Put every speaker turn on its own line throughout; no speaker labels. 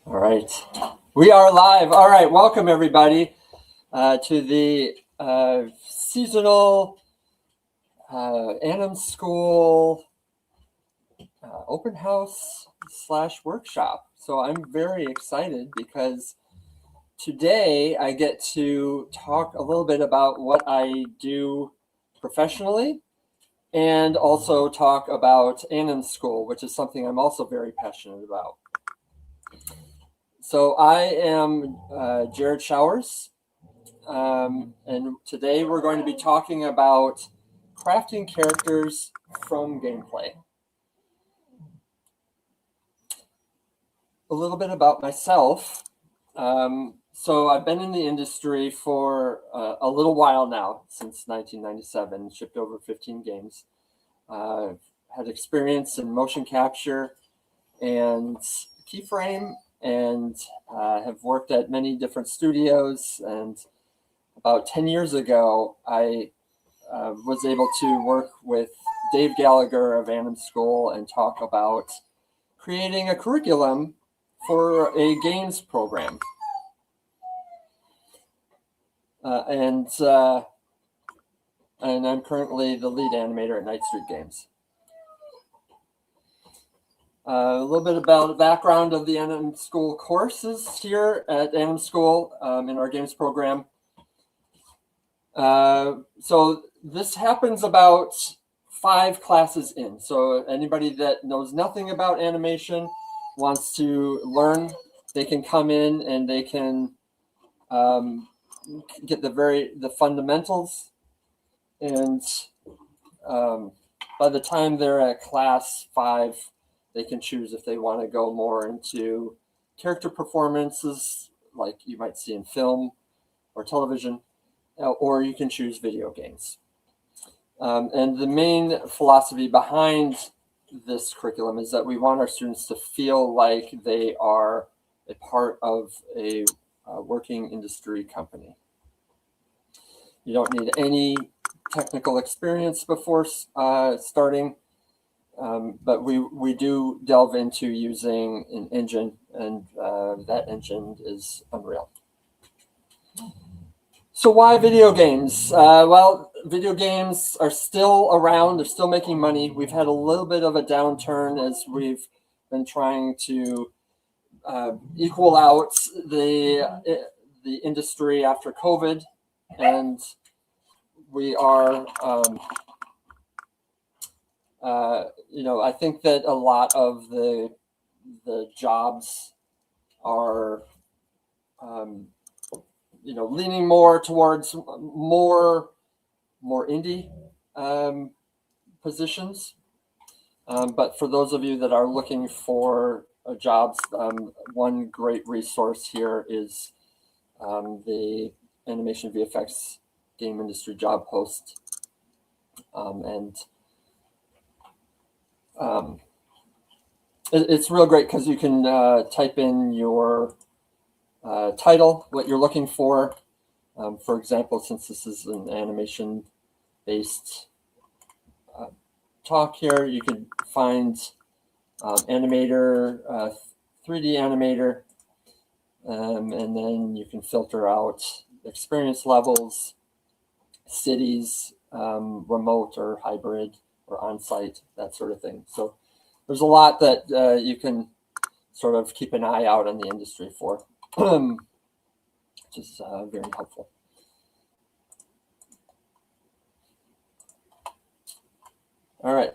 All right, we are live. All right, welcome everybody to the seasonal AnimSchool open house / workshop. So I'm very excited because today I get to talk a little bit about what I do professionally and also talk about AnimSchool, which is something I'm also very passionate about. So I am Jarrod Showers, and today we're going to be talking about crafting characters from gameplay. A little bit about myself. So I've been in the industry for a little while now, since 1997, shipped over 15 games. Had experience in motion capture and keyframe, and have worked at many different studios. And about 10 years ago, I was able to work with Dave Gallagher of AnimSchool and talk about creating a curriculum for a games program. And I'm currently the lead animator at Night Street Games. A little bit about the background of the AnimSchool courses here at AnimSchool in our games program. So this happens about 5 classes in. So anybody that knows nothing about animation, wants to learn, they can come in and they can get the fundamentals. And by the time they're at class 5, they can choose if they want to go more into character performances like you might see in film or television, or you can choose video games. And the main philosophy behind this curriculum is that we want our students to feel like they are a part of a working industry company. You don't need any technical experience before starting. But we do delve into using an engine, and that engine is Unreal. So why video games? Well, video games are still around. They're still making money. We've had a little bit of a downturn as we've been trying to equal out the industry after COVID, and we are. I think that a lot of the jobs are, leaning more towards more indie positions. But for those of you that are looking for jobs, one great resource here is the Animation VFX Game Industry Job Post, it's real great because you can type in your title, what you're looking for. For example, since this is an animation-based talk here, you can find animator, 3D animator, and then you can filter out experience levels, cities, remote or hybrid, or on-site, that sort of thing. So there's a lot that you can sort of keep an eye out on the industry for, which is very helpful. All right.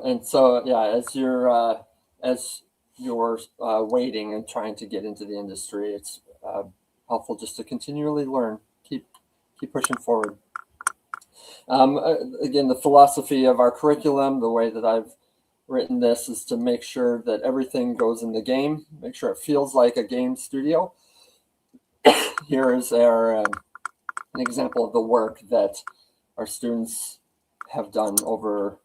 And so yeah, as you're waiting and trying to get into the industry, it's helpful just to continually learn. Keep pushing forward. Again, the philosophy of our curriculum, the way that I've written this, is to make sure that everything goes in the game, make sure it feels like a game studio. Here is an example of the work that our students have done over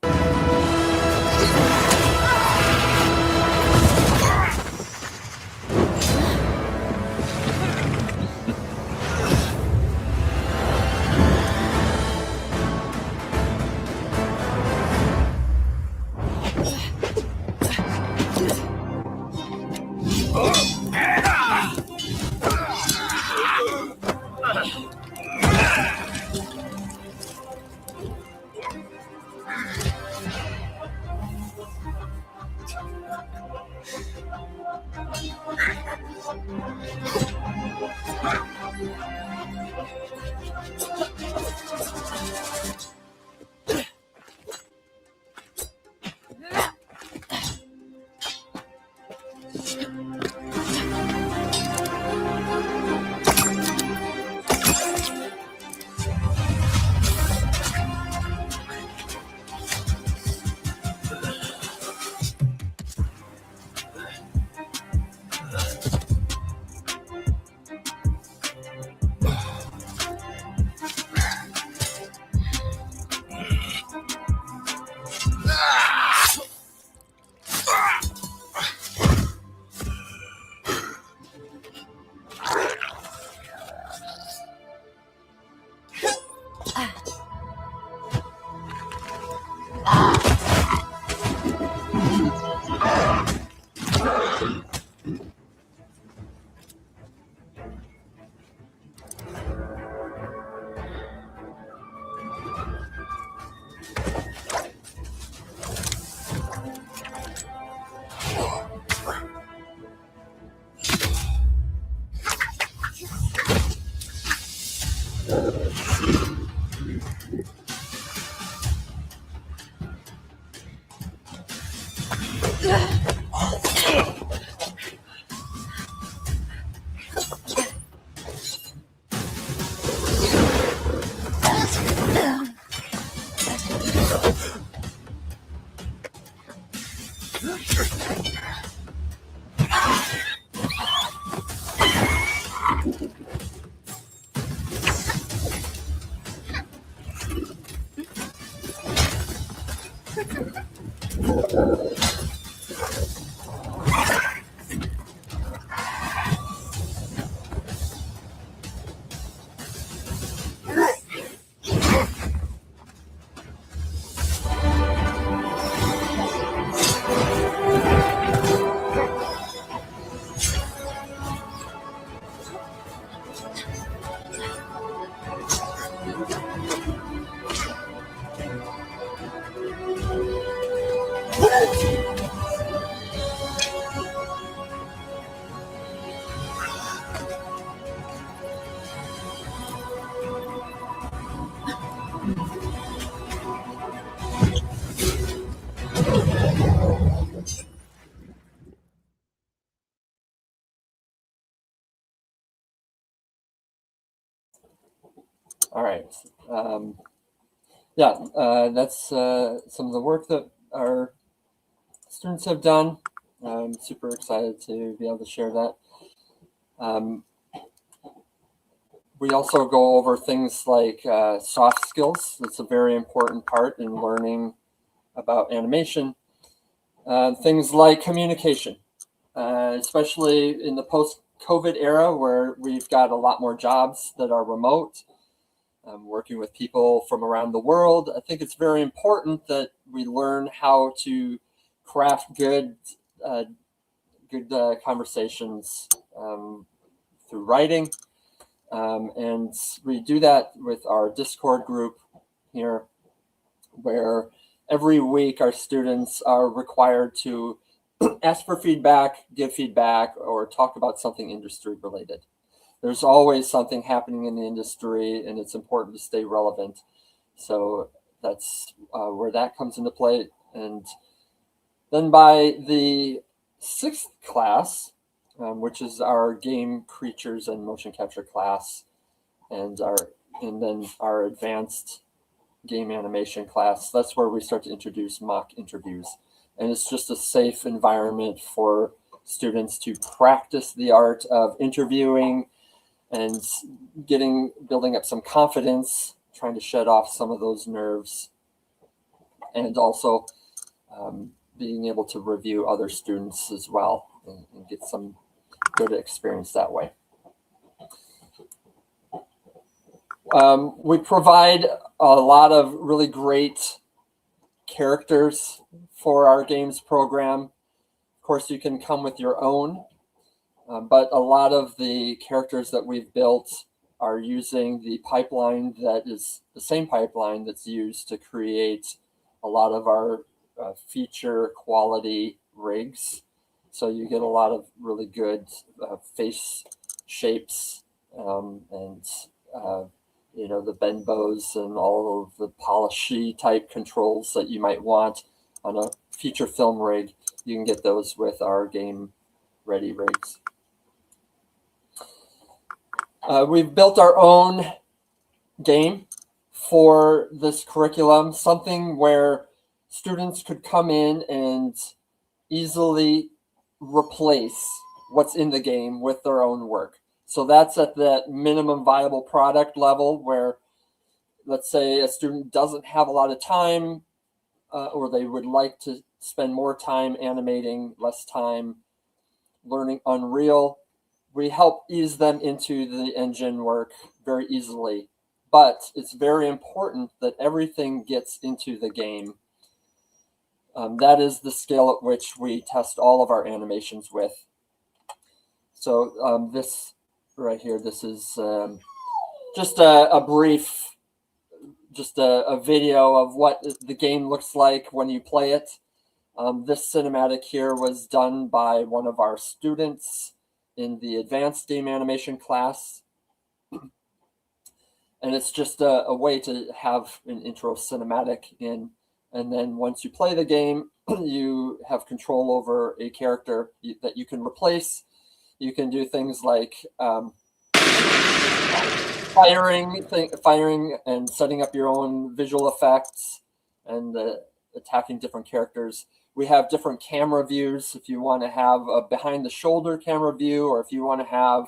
All right. Yeah, that's some of the work that our students have done. I'm super excited to be able to share that. We also go over things like soft skills. That's a very important part in learning about animation. Things like communication, especially in the post-COVID era where we've got a lot more jobs that are remote, working with people from around the world. I think it's very important that we learn how to craft good conversations through writing. And we do that with our Discord group here, where every week our students are required to ask for feedback, give feedback, or talk about something industry related. There's always something happening in the industry, and it's important to stay relevant. So that's where that comes into play. And then by the 6th class, which is our game creatures and motion capture class, and then our advanced game animation class, that's where we start to introduce mock interviews. And it's just a safe environment for students to practice the art of interviewing and building up some confidence, trying to shed off some of those nerves, and also being able to review other students as well and get some good experience that way. We provide a lot of really great characters for our games program. Of course, you can come with your own, but a lot of the characters that we've built are using the pipeline that is the same pipeline that's used to create a lot of our feature quality rigs. So you get a lot of really good face shapes and the bend bows and all of the polishy type controls that you might want on a feature film rig. You can get those with our game ready rigs. We've built our own game for this curriculum, something where students could come in and easily replace what's in the game with their own work. So that's at that minimum viable product level where, let's say, a student doesn't have a lot of time or they would like to spend more time animating, less time learning Unreal. We help ease them into the engine work very easily. But it's very important that everything gets into the game. That is the scale at which we test all of our animations with. So this right here, this is just a brief, just a video of what the game looks like when you play it. This cinematic here was done by one of our students in the advanced game animation class. And it's just a way to have an intro cinematic in And then once you play the game, you have control over a character that you can replace. You can do things like firing and setting up your own visual effects and attacking different characters. We have different camera views if you want to have a behind the shoulder camera view, or if you want to have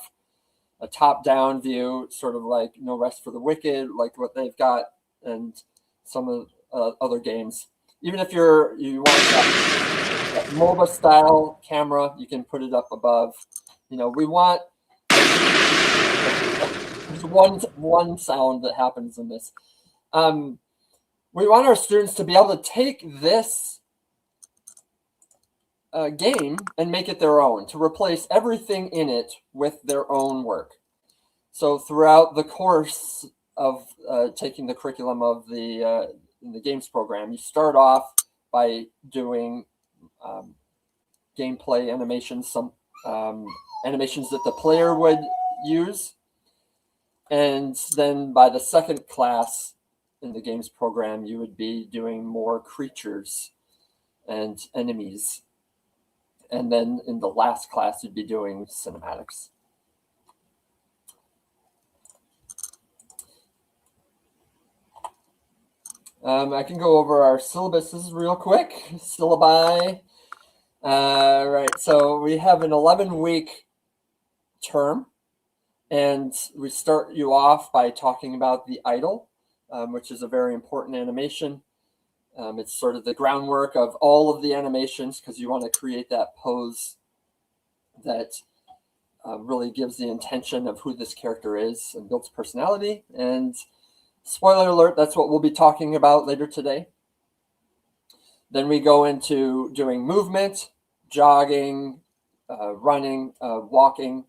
a top down view, sort of like No Rest for the Wicked, like what they've got, and some of other games. Even if you want that MOBA style camera, you can put it up above. We want one sound that happens in this. We want our students to be able to take this game and make it their own, to replace everything in it with their own work. So throughout the course of taking the curriculum of in the games program, you start off by doing gameplay animations, some animations that the player would use. And then by the second class in the games program, you would be doing more creatures and enemies. And then in the last class, you'd be doing cinematics. I can go over our syllabuses real quick. Syllabi. Right, so we have an 11-week term, and we start you off by talking about the idol, which is a very important animation. It's sort of the groundwork of all of the animations, because you want to create that pose that really gives the intention of who this character is and builds personality. And spoiler alert, that's what we'll be talking about later today. Then we go into doing movement, jogging, running, walking,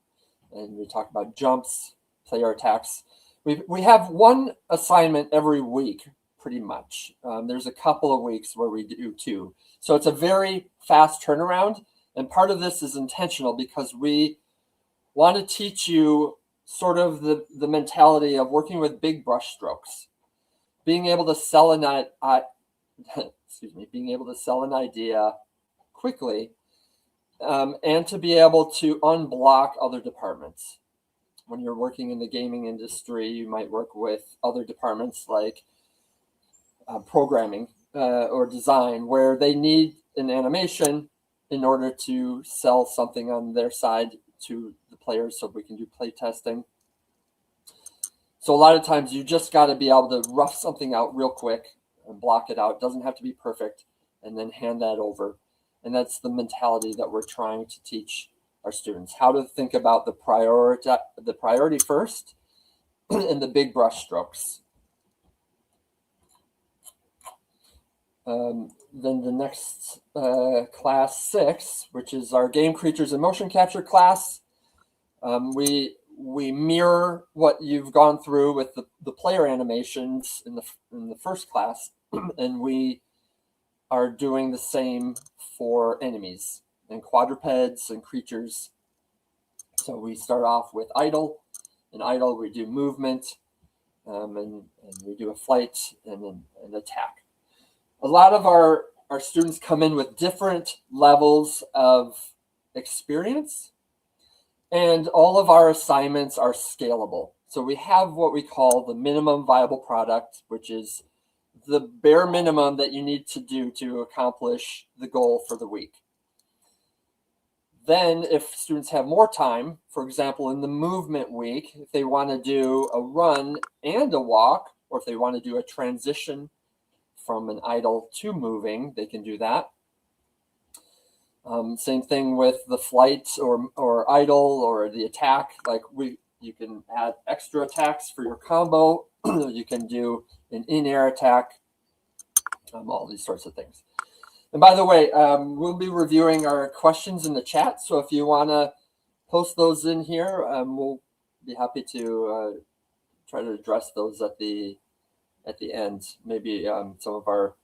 and we talk about jumps, player attacks. We have one assignment every week, pretty much. There's a couple of weeks where we do two. So it's a very fast turnaround. And part of this is intentional because we want to teach you sort of the mentality of working with big brush strokes, being able to sell being able to sell an idea quickly, and to be able to unblock other departments. When you're working in the gaming industry, you might work with other departments like programming or design, where they need an animation in order to sell something on their side to the players so we can do play testing. So a lot of times you just got to be able to rough something out real quick and block it out. It doesn't have to be perfect, and then hand that over. And that's the mentality that we're trying to teach our students, how to think about the priority first and the big brush strokes. Then the next class 6, which is our game creatures and motion capture class, we mirror what you've gone through with the player animations in the first class, and we are doing the same for enemies and quadrupeds and creatures. So we start off with idle. In idle, we do movement, and we do a flight and an attack. A lot of our students come in with different levels of experience, and all of our assignments are scalable. So we have what we call the minimum viable product, which is the bare minimum that you need to do to accomplish the goal for the week. Then if students have more time, for example, in the movement week, if they want to do a run and a walk, or if they want to do a transition from an idle to moving, they can do that. Same thing with the flight or idle or the attack. Like you can add extra attacks for your combo. You can do an in-air attack, all these sorts of things. And by the way, we'll be reviewing our questions in the chat. So if you want to post those in here, we'll be happy to try to address those at the end. Maybe some of our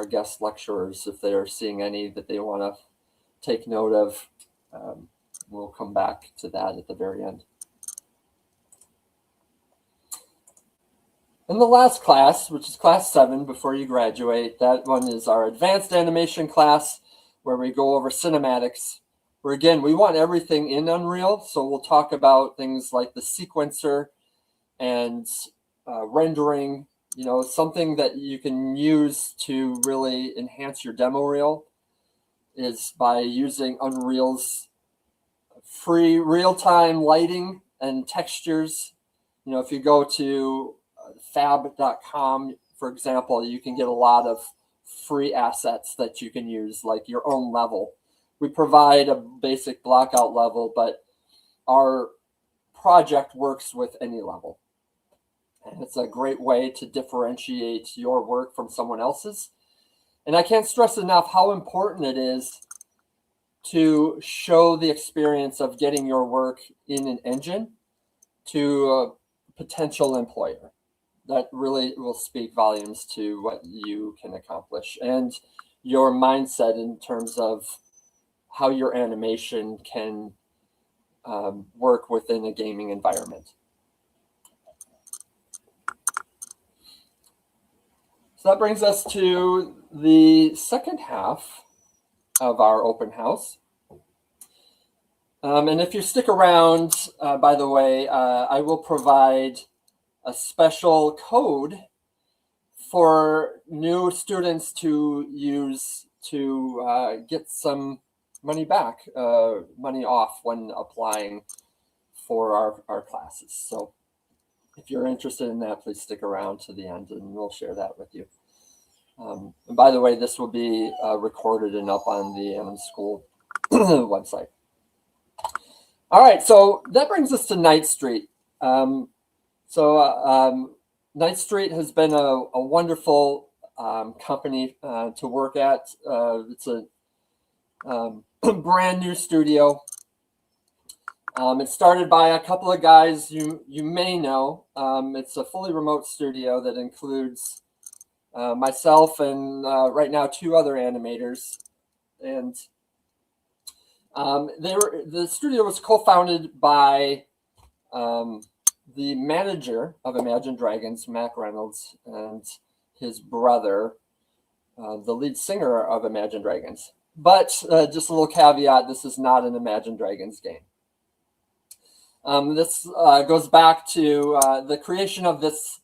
guest lecturers, if they are seeing any that they want to take note of, we'll come back to that at the very end. And the last class, which is class 7 before you graduate, that one is our advanced animation class, where we go over cinematics, where again, we want everything in Unreal. So we'll talk about things like the sequencer and rendering, something that you can use to really enhance your demo reel is by using Unreal's free real-time lighting and textures. If you go to fab.com, for example, you can get a lot of free assets that you can use, like your own level. We provide a basic blockout level, but our project works with any level. And it's a great way to differentiate your work from someone else's. And I can't stress enough how important it is to show the experience of getting your work in an engine to a potential employer. That really will speak volumes to what you can accomplish and your mindset in terms of how your animation can work within a gaming environment. So that brings us to the second half of our open house. And if you stick around, by the way, I will provide a special code for new students to use to get some money back, money off when applying for our classes. So if you're interested in that, please stick around to the end and we'll share that with you. And by the way, this will be recorded and up on the AnimSchool website. All right, so that brings us to Night Street. Night Street has been a wonderful company to work at. It's a brand new studio. It's started by a couple of guys you may know. It's a fully remote studio that includes myself and right now 2 other animators. And the studio was co-founded by the manager of Imagine Dragons, Mac Reynolds, and his brother, the lead singer of Imagine Dragons. But just a little caveat, this is not an Imagine Dragons game. This goes back to the creation of this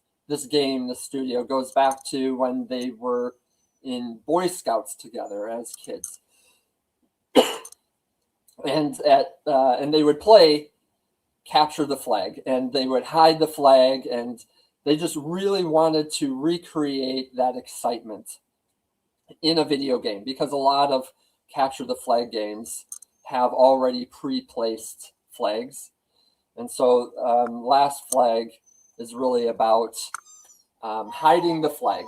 game, the studio, goes back to when they were in Boy Scouts together as kids. And they would play Capture the Flag, and they would hide the flag, and they just really wanted to recreate that excitement in a video game, because a lot of Capture the Flag games have already pre-placed flags. And so Last Flag is really about hiding the flag.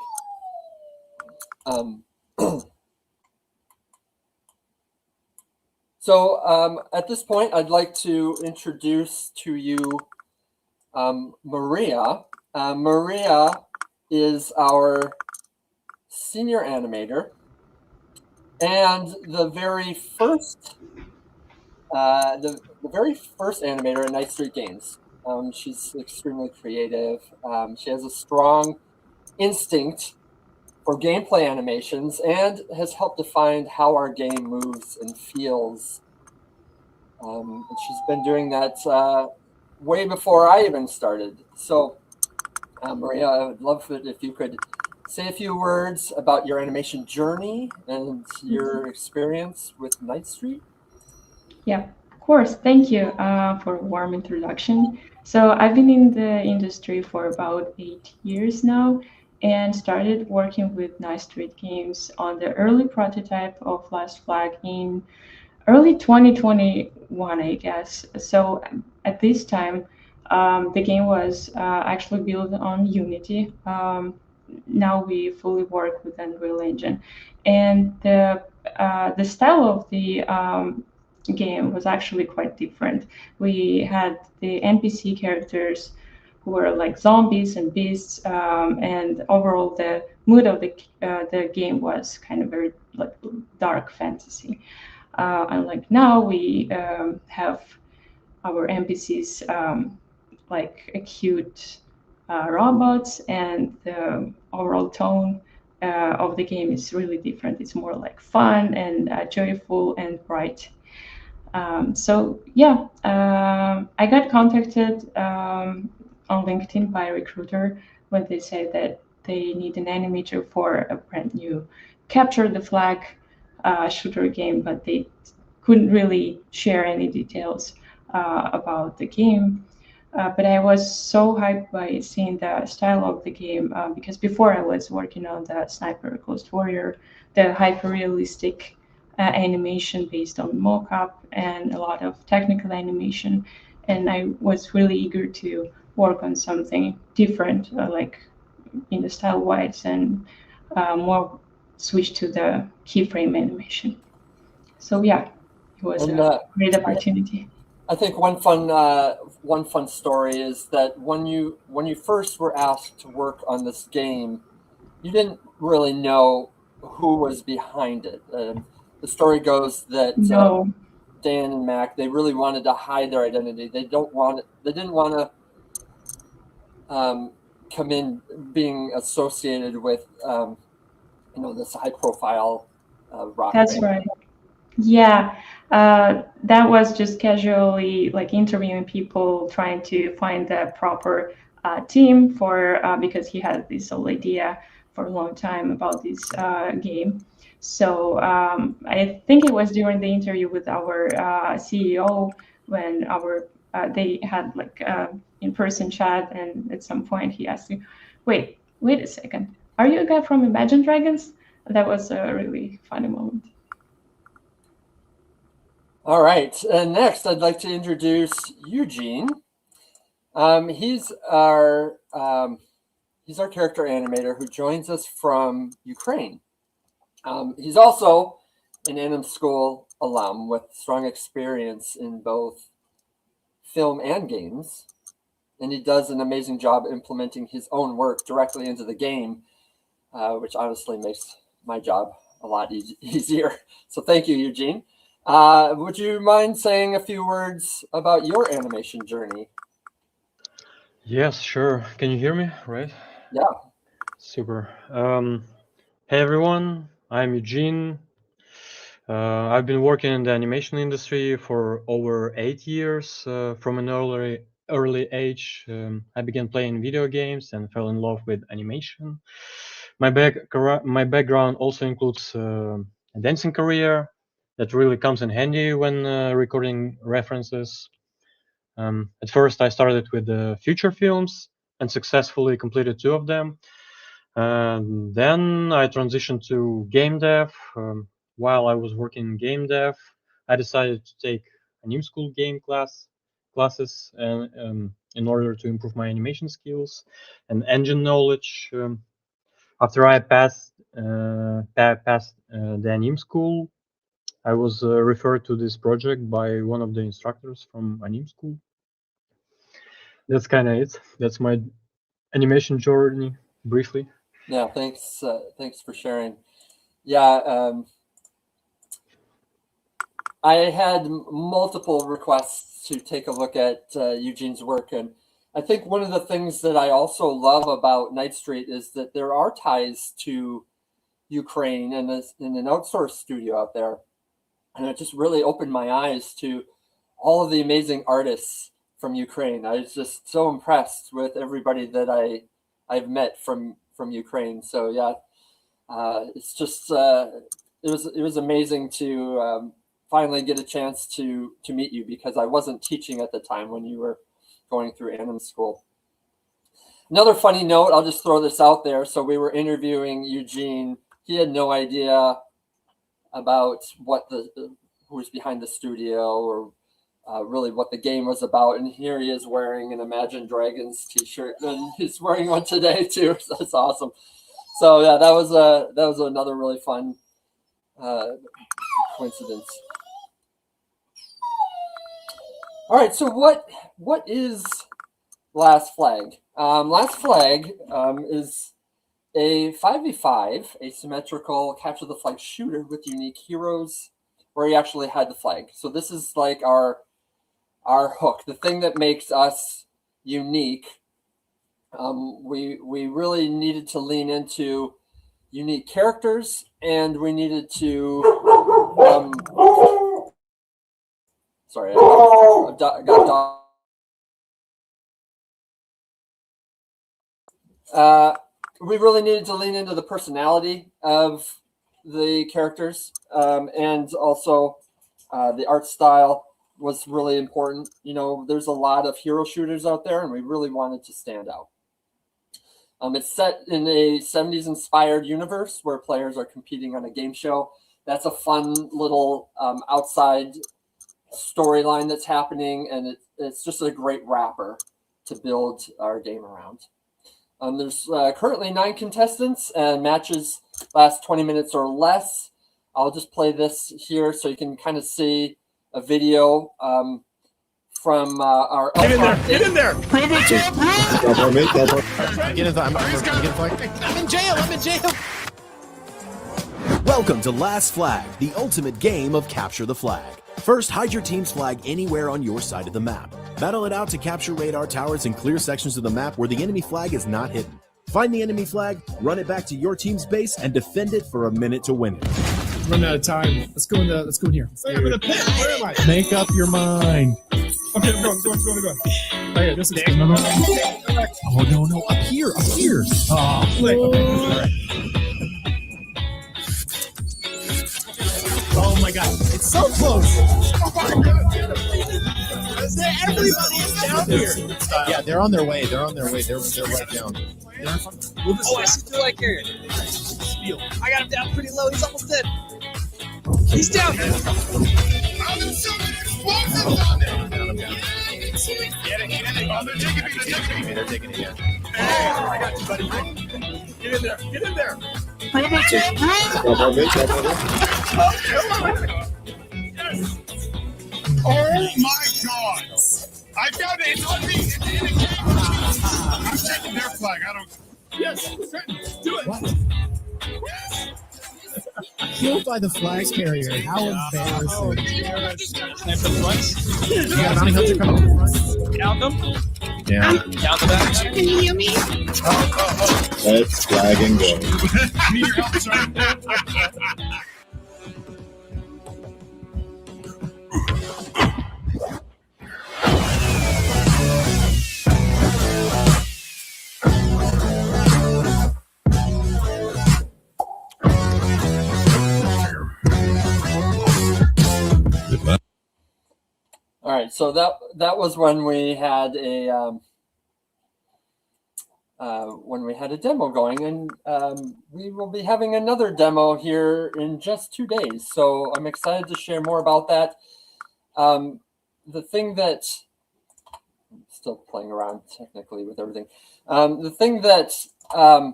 So at this point, I'd like to introduce to you Maria. Maria is our senior animator, and the very first animator at Night Street Games. She's extremely creative. She has a strong instinct for gameplay animations and has helped define how our game moves and feels. And she's been doing that way before I even started. So, Maria, I would love it if you could say a few words about your animation journey and your experience with Night Street.
Yeah, of course. Thank you for a warm introduction. So I've been in the industry for about 8 years now and started working with Night Street Games on the early prototype of Last Flag in early 2021, I guess. So at this time, the game was actually built on Unity. Now we fully work with Unreal Engine, and the style of the game was actually quite different. We had the NPC characters who were like zombies and beasts, and overall the mood of the game was kind of very like dark fantasy. Unlike now, we have our NPCs like a cute robots, and the overall tone of the game is really different. It's more like fun and joyful and bright. So yeah, I got contacted on LinkedIn by a recruiter when they said that they need an animator for a brand new capture the flag shooter game, but they couldn't really share any details about the game. But I was so hyped by seeing the style of the game because before I was working on the Sniper Ghost Warrior, the hyper realistic animation based on mocap and a lot of technical animation. And I was really eager to work on something different, like in the style wise and more switch to the keyframe animation. So yeah, it was
And
a great opportunity.
I think one fun story is that when you first were asked to work on this game, you didn't really know who was behind it. The story goes that
No,
Dan and Mac, they really wanted to hide their identity. They didn't want to come in being associated with this high profile rock
that's
band.
right. Yeah, that was just casually like interviewing people, trying to find the proper team for because he had this whole idea for a long time about this game. So I think it was during the interview with our CEO when our they had like in-person chat, and at some point he asked me, wait a second, are you a guy from Imagine Dragons?" That was a really funny moment.
All right, and next I'd like to introduce Eugene. He's our character animator who joins us from Ukraine. He's also an AnimSchool alum with strong experience in both film and games, and he does an amazing job implementing his own work directly into the game, which honestly makes my job a lot easier. So thank you, Eugene. Would you mind saying a few words about your animation journey?
Yes, sure. Can you hear me? Right?
Yeah.
Super. Hey everyone, I'm Eugene. I've been working in the animation industry for over 8 years. From an early age, I began playing video games and fell in love with animation. My background also includes a dancing career that really comes in handy when recording references. At first, I started with feature films and successfully completed 2 of them. Then I transitioned to game dev. While I was working in game dev, I decided to take AnimSchool game classes in order to improve my animation skills and engine knowledge. After I passed the AnimSchool, I was referred to this project by one of the instructors from AnimSchool. That's kind of it. That's my animation journey, briefly.
Yeah, thanks for sharing. Yeah, I had multiple requests to take a look at Eugene's work, and I think one of the things that I also love about Night Street is that there are ties to Ukraine and in an outsourced studio out there, and it just really opened my eyes to all of the amazing artists from Ukraine. I was just so impressed with everybody that I've met from Ukraine. So yeah, it's just it was amazing to finally get a chance to meet you because I wasn't teaching at the time when you were going through AnimSchool. Another funny note, I'll just throw this out there. So we were interviewing Eugene. He had no idea about who was behind the studio or really what the game was about. And here he is wearing an Imagine Dragons t-shirt, and he's wearing one today too. So that's awesome. So yeah, that was another really fun coincidence. All right, so what is Last Flag? Last Flag is a 5v5 asymmetrical capture the flag shooter with unique heroes where you actually hide the flag. So this is like our hook, the thing that makes us unique we really needed to lean into unique characters, and we needed to sorry, I got dog. We really needed to lean into the personality of the characters, and also the art style was really important. You know, there's a lot of hero shooters out there, and we really wanted to stand out. It's set in a 70s inspired universe where players are competing on a game show. That's a fun little outside storyline that's happening, and it's just a great wrapper to build our game around. There's currently 9 contestants, and matches last 20 minutes or less. I'll just play this here so you can kind of see a video from our...
Get in there! Get in there!
Get in there! I'm in jail! I'm in jail!
Welcome to Last Flag, the ultimate game of Capture the Flag. First, hide your team's flag anywhere on your side of the map. Battle it out to capture radar towers and clear sections of the map where the enemy flag is not hidden. Find the enemy flag, run it back to your team's base, and defend it for a minute to win it.
Run out of time. Let's go in here. I'm in a pit. Where am I? Make up your mind. Okay, I'm going. Oh, yeah, this is no.
Oh, no, up here.
Oh, okay.
Oh my god, it's so close.
Oh my god. Everybody is down here.
Yeah, they're on their way. They're right down.
Oh, I see the light carrier. I got him down pretty low. He's almost dead. He's down.
I'm so many explosives down there.
I'm down.
Get it. Oh, they're taking me.
Yeah.
Hey, I got you, buddy. Get in there. Yes. Oh my god. I found it on me. I'm checking their flag. I don't. Yes, Trenton, do it.
What? Killed by the flag carrier. How embarrassing. You got a bounty hunter coming in front?
Count them.
Yeah.
Count the back.
Can you hear me?
Let's flag and go.
Need your help, sir.
All right, so that was when we had a demo going, and we will be having another demo here in just 2 days. So I'm excited to share more about that. The thing that I'm still playing around technically with everything. The thing that I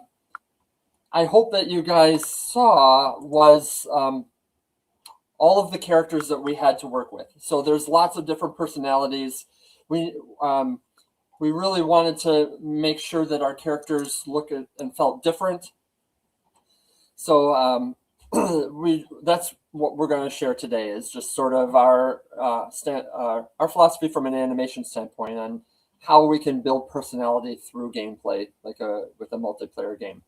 hope that you guys saw was all of the characters that we had to work with. So there's lots of different personalities. We really wanted to make sure that our characters looked and felt different. So that's what we're going to share today, is just sort of our philosophy from an animation standpoint on how we can build personality through gameplay, like with a multiplayer game.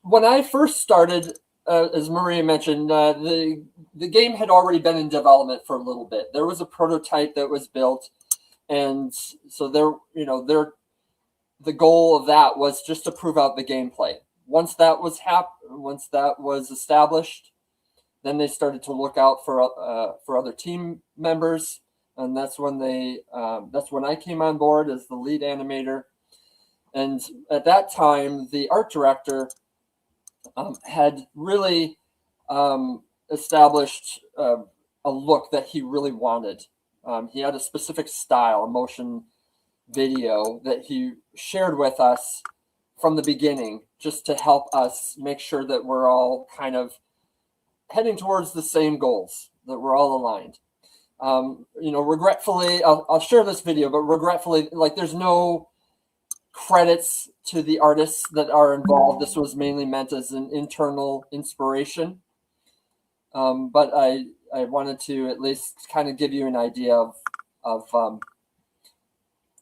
When I first started, as Maria mentioned, the game had already been in development for a little bit. There was a prototype that was built, and so the goal of that was just to prove out the gameplay. Once that was established, then they started to look out for other team members, and that's when I came on board as the lead animator. And at that time, the art director had really established a look that he really wanted. He had a specific style, a motion video that he shared with us from the beginning, just to help us make sure that we're all kind of heading towards the same goals, that we're all aligned. Regretfully, I'll share this video, but regretfully, there's no credits to the artists that are involved. This was mainly meant as an internal inspiration. But I wanted to at least kind of give you an idea of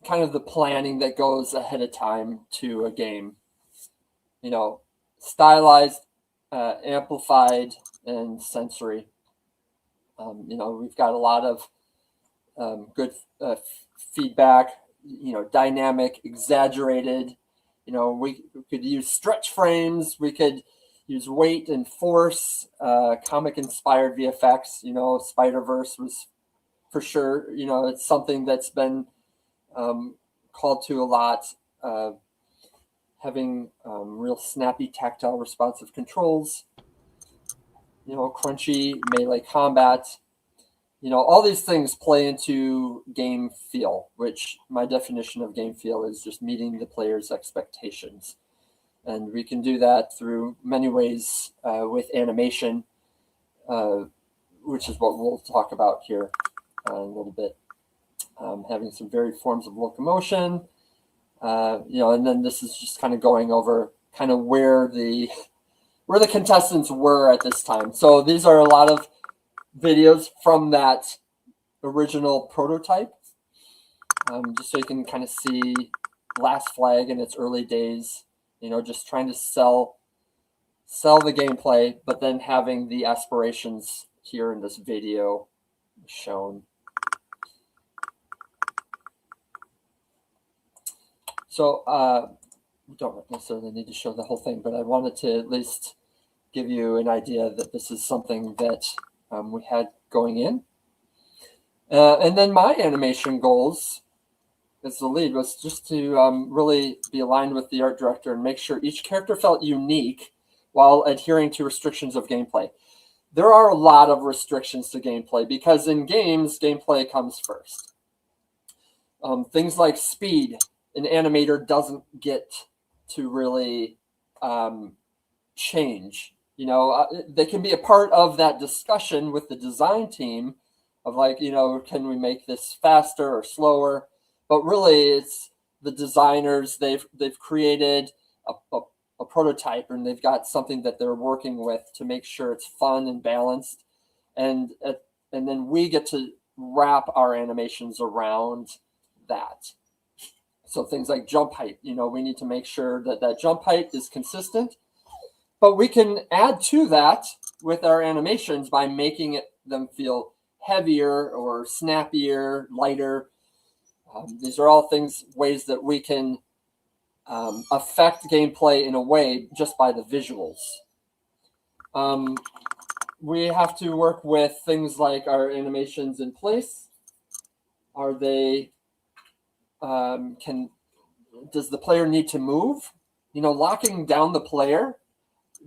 kind of the planning that goes ahead of time to a game. You know, stylized, amplified, and sensory. You know, we've got a lot of good feedback, you know, dynamic, exaggerated. You know, we could use stretch frames. We could use weight and force, comic-inspired VFX. You know, Spider-Verse was for sure, you know, it's something that's been called to a lot. Having real snappy, tactile, responsive controls. You know, crunchy melee combat. You know, all these things play into game feel, which my definition of game feel is just meeting the player's expectations. And we can do that through many ways with animation, which is what we'll talk about here in a little bit. Having some varied forms of locomotion, you know, and then this is just kind of going over kind of where the contestants were at this time. So these are a lot of videos from that original prototype, just so you can kind of see Last Flag in its early days, you know, just trying to sell the gameplay, but then having the aspirations here in this video shown. So we don't necessarily need to show the whole thing, but I wanted to at least give you an idea that this is something that we had going in. And then my animation goals as the lead was just to really be aligned with the art director and make sure each character felt unique while adhering to restrictions of gameplay. There are a lot of restrictions to gameplay because in games, gameplay comes first. Things like speed, an animator doesn't get to really change. You know, they can be a part of that discussion with the design team of like, you know, can we make this faster or slower? But really, it's the designers. They've created a prototype, and they've got something that they're working with to make sure it's fun and balanced. And then we get to wrap our animations around that. So things like jump height, you know, we need to make sure that that jump height is consistent. But we can add to that with our animations by making them feel heavier or snappier, lighter. These are all ways that we can affect gameplay in a way just by the visuals. We have to work with things like our animations in place. Are they, does the player need to move? You know, locking down the player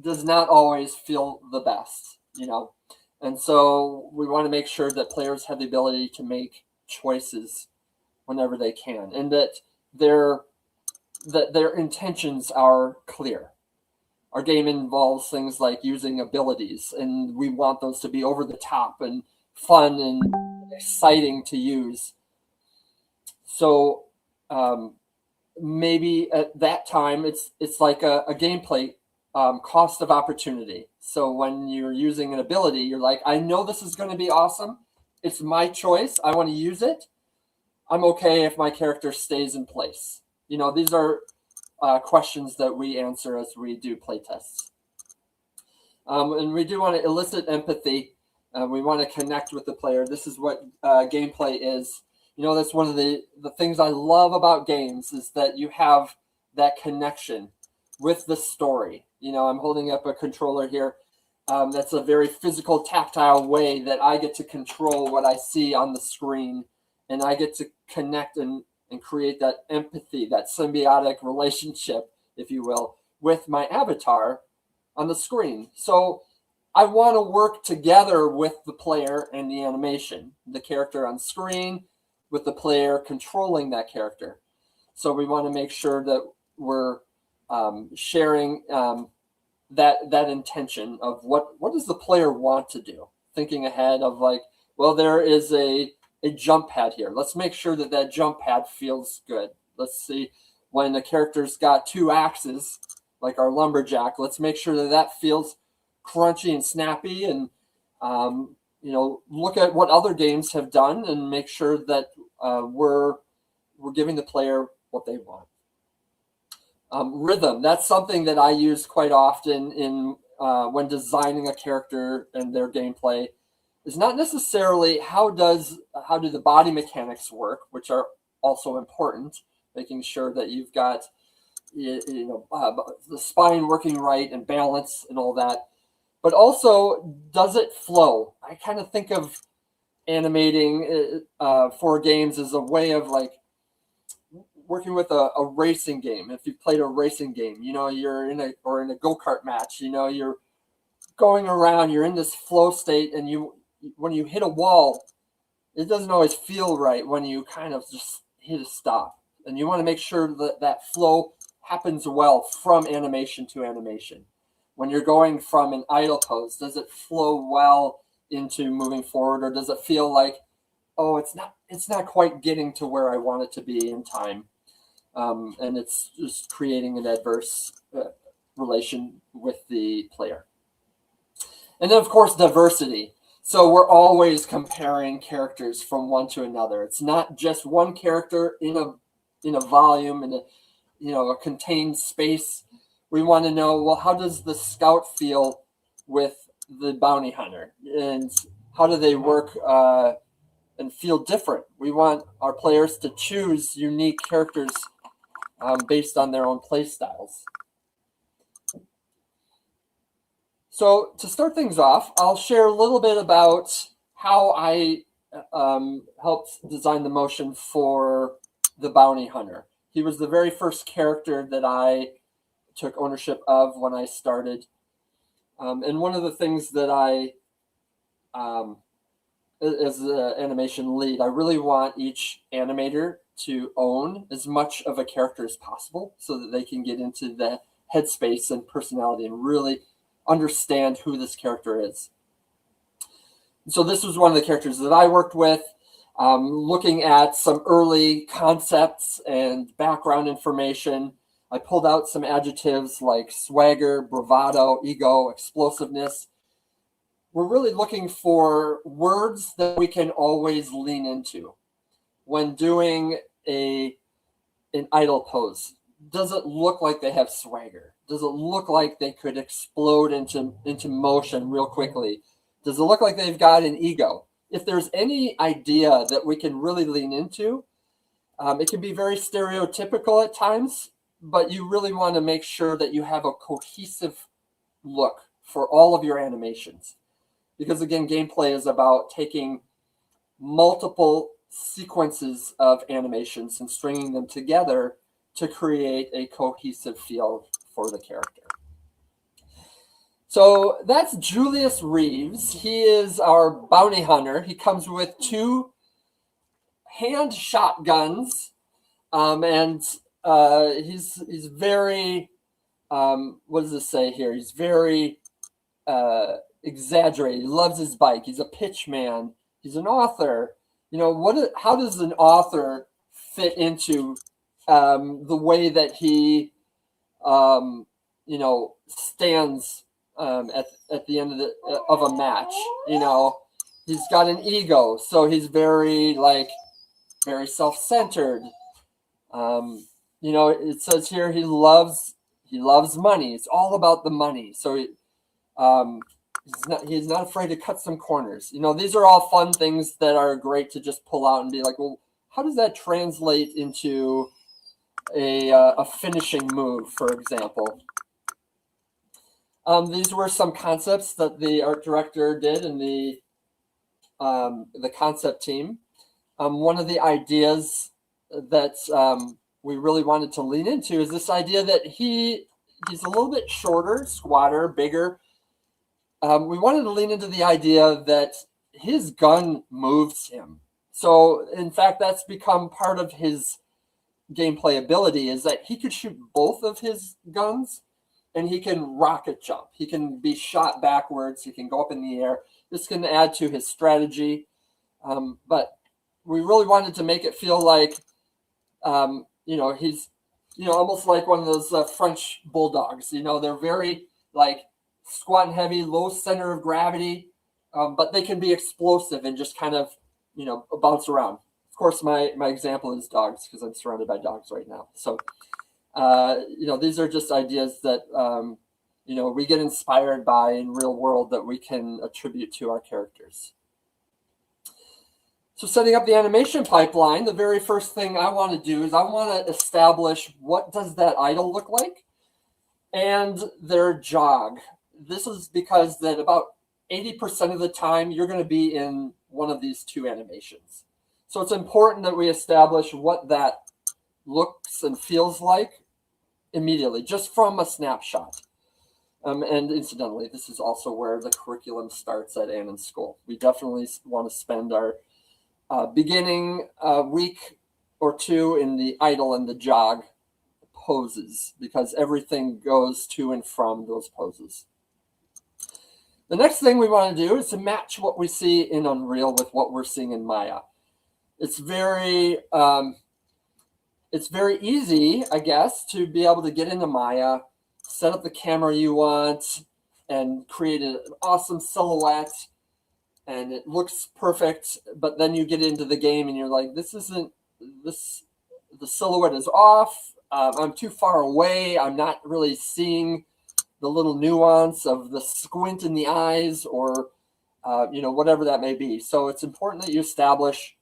does not always feel the best, you know. And so we want to make sure that players have the ability to make choices whenever they can, and that their intentions are clear. Our game involves things like using abilities, and we want those to be over the top and fun and exciting to use. So maybe at that time, it's like a gameplay cost of opportunity. So when you're using an ability, you're like, I know this is going to be awesome. It's my choice. I want to use it. I'm okay if my character stays in place. You know, these are questions that we answer as we do playtests. And we do want to elicit empathy. We want to connect with the player. This is what gameplay is. You know, that's one of the things I love about games is that you have that connection with the story. You know, I'm holding up a controller here. That's a very physical, tactile way that I get to control what I see on the screen. And I get to connect and create that empathy, that symbiotic relationship, if you will, with my avatar on the screen. So I want to work together with the player and the animation, the character on screen with the player controlling that character. So we want to make sure that we're sharing that intention of what does the player want to do? Thinking ahead of like, well, there is a jump pad here. Let's make sure that that jump pad feels good. Let's see, when the character's got two axes, like our lumberjack, let's make sure that that feels crunchy and snappy, and you know, look at what other games have done and make sure that we're we're giving the player what they want. Rhythm, that's something that I use quite often in when designing a character and their gameplay. Is not necessarily how do the body mechanics work, which are also important, making sure that you've got the spine working right and balance and all that, but also does it flow? I kind of think of animating for games as a way of like working with a racing game. If you've played a racing game, you're in a go-kart match, you're going around, you're in this flow state, and when you hit a wall, it doesn't always feel right when you kind of just hit a stop. And you want to make sure that that flow happens well from animation to animation. When you're going from an idle pose, does it flow well into moving forward, or does it feel like, oh, it's not quite getting to where I want it to be in time? And it's just creating an adverse relation with the player. And then, of course, diversity. So we're always comparing characters from one to another. It's not just one character in a volume, in a contained space. We want to know, well, how does the scout feel with the bounty hunter, and how do they work and feel different? We want our players to choose unique characters based on their own play styles. So to start things off, I'll share a little bit about how I helped design the motion for the bounty hunter. He was the very first character that I took ownership of when I started. And one of the things that I, as an animation lead, I really want each animator to own as much of a character as possible so that they can get into the headspace and personality and really understand who this character is. So this was one of the characters that I worked with, looking at some early concepts and background information. I pulled out some adjectives like swagger, bravado, ego, explosiveness. We're really looking for words that we can always lean into when doing an idle pose. Does it look like they have swagger? Does it look like they could explode into motion real quickly? Does it look like they've got an ego? If there's any idea that we can really lean into, it can be very stereotypical at times, but you really want to make sure that you have a cohesive look for all of your animations. Because again, gameplay is about taking multiple sequences of animations and stringing them together to create a cohesive feel for the character. So that's Julius Reeves. He is our bounty hunter. He comes with 2 hand shotguns, and he's very, what does it say here? He's very exaggerated. He loves his bike. He's a pitch man. He's an author. How does an author fit into the way that he, stands at the end of a match? He's got an ego, so he's very self-centered. It says here he loves money. It's all about the money. So he's not afraid to cut some corners. These are all fun things that are great to just pull out and be like, well, how does that translate into a finishing move, for example? These were some concepts that the art director did and the concept team. One of the ideas that we really wanted to lean into is this idea that he's a little bit shorter, squatter, bigger. We wanted to lean into the idea that his gun moves him. So, in fact, that's become part of his gameplay ability, is that he could shoot both of his guns and he can rocket jump. He can be shot backwards. He can go up in the air. This can add to his strategy. But we really wanted to make it feel like, he's, almost like one of those French bulldogs. They're very squat and heavy, low center of gravity, but they can be explosive and just kind of, bounce around. course, my example is dogs because I'm surrounded by dogs right now. So, these are just ideas that, we get inspired by in real world that we can attribute to our characters. So setting up the animation pipeline, the very first thing I want to do is I want to establish what does that idle look like and their jog. This is because that about 80% of the time you're going to be in one of these two animations. So it's important that we establish what that looks and feels like immediately, just from a snapshot. And incidentally, this is also where the curriculum starts at AnimSchool. We definitely want to spend our beginning week or two in the idle and the jog poses, because everything goes to and from those poses. The next thing we want to do is to match what we see in Unreal with what we're seeing in Maya. It's very easy, I guess, to be able to get into Maya, set up the camera you want, and create an awesome silhouette, and it looks perfect. But then you get into the game and you're like, the silhouette is off. I'm too far away. I'm not really seeing the little nuance of the squint in the eyes, or whatever that may be. So it's important that you establish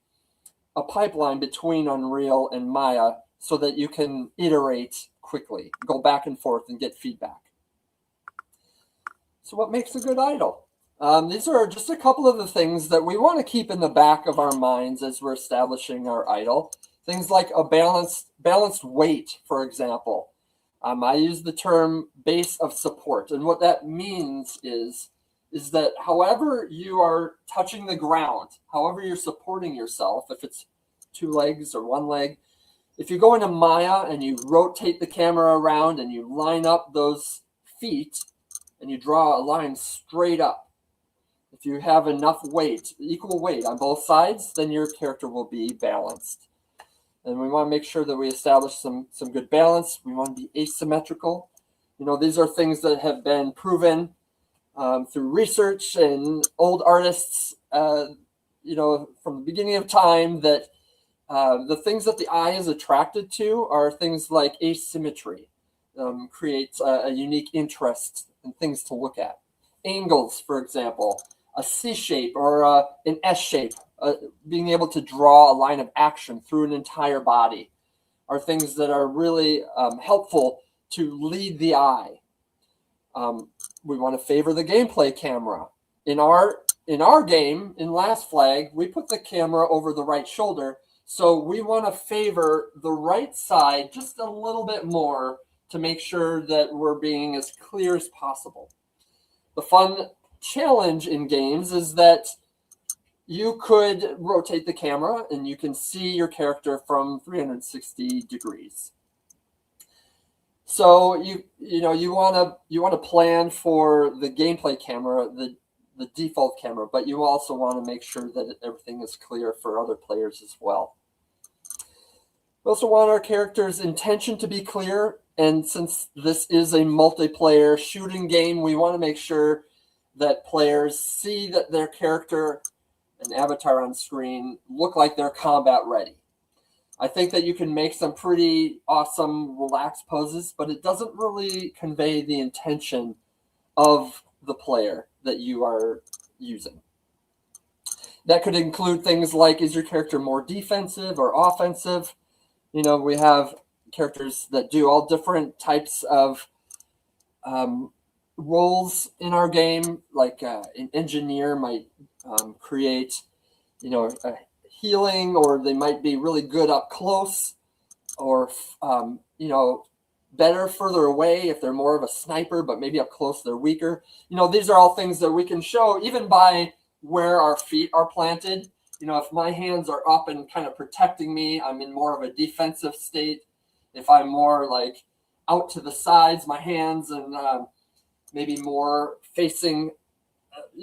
a pipeline between Unreal and Maya so that you can iterate quickly, go back and forth and get feedback. So what makes a good idle? These are just a couple of the things that we want to keep in the back of our minds as we're establishing our idle. Things like a balanced weight, for example. I use the term base of support. And what that means is that however you are touching the ground, however you're supporting yourself, if it's two legs or one leg, if you go into Maya and you rotate the camera around and you line up those feet and you draw a line straight up, if you have enough weight, equal weight on both sides, then your character will be balanced. And we want to make sure that we establish some good balance. We want to be asymmetrical. These are things that have been proven through research and old artists, from the beginning of time, that the things that the eye is attracted to are things like asymmetry, creates a unique interest and things to look at. Angles, for example, a C shape or an S shape, being able to draw a line of action through an entire body are things that are really helpful to lead the eye. We want to favor the gameplay camera. In our game, in Last Flag, we put the camera over the right shoulder, so we want to favor the right side just a little bit more to make sure that we're being as clear as possible. The fun challenge in games is that you could rotate the camera and you can see your character from 360 degrees. So you want to plan for the gameplay camera, the default camera, but you also want to make sure that everything is clear for other players as well. We also want our character's intention to be clear, and since this is a multiplayer shooting game, we want to make sure that players see that their character and avatar on screen look like they're combat ready. I think that you can make some pretty awesome relaxed poses, but it doesn't really convey the intention of the player that you are using. That could include things like, is your character more defensive or offensive? We have characters that do all different types of roles in our game, like an engineer might create, a healing, or they might be really good up close, or, better further away if they're more of a sniper, but maybe up close they're weaker. These are all things that we can show even by where our feet are planted. If my hands are up and kind of protecting me, I'm in more of a defensive state. If I'm more like out to the sides, my hands, and maybe more facing,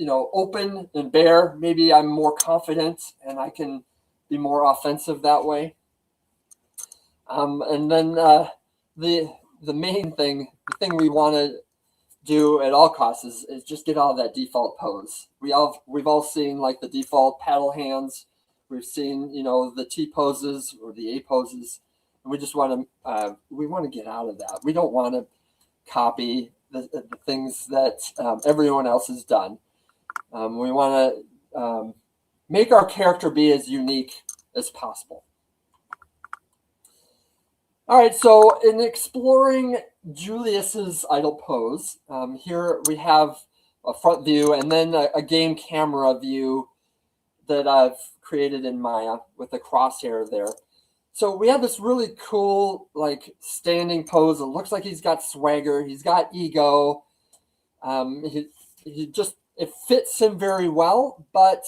open and bare, maybe I'm more confident and I can be more offensive that way. And then the main thing, the thing we want to do at all costs is just get out of that default pose. We've all seen like the default paddle hands We've seen, the T poses or the A poses, and we just want to get out of that. We don't want to copy the things that everyone else has done. We want to make our character be as unique as possible. All right, so in exploring Julius's idle pose, here we have a front view and then a game camera view that I've created in Maya with a crosshair there. So we have this really cool, like, standing pose. It looks like he's got swagger. He's got ego. It fits him very well. But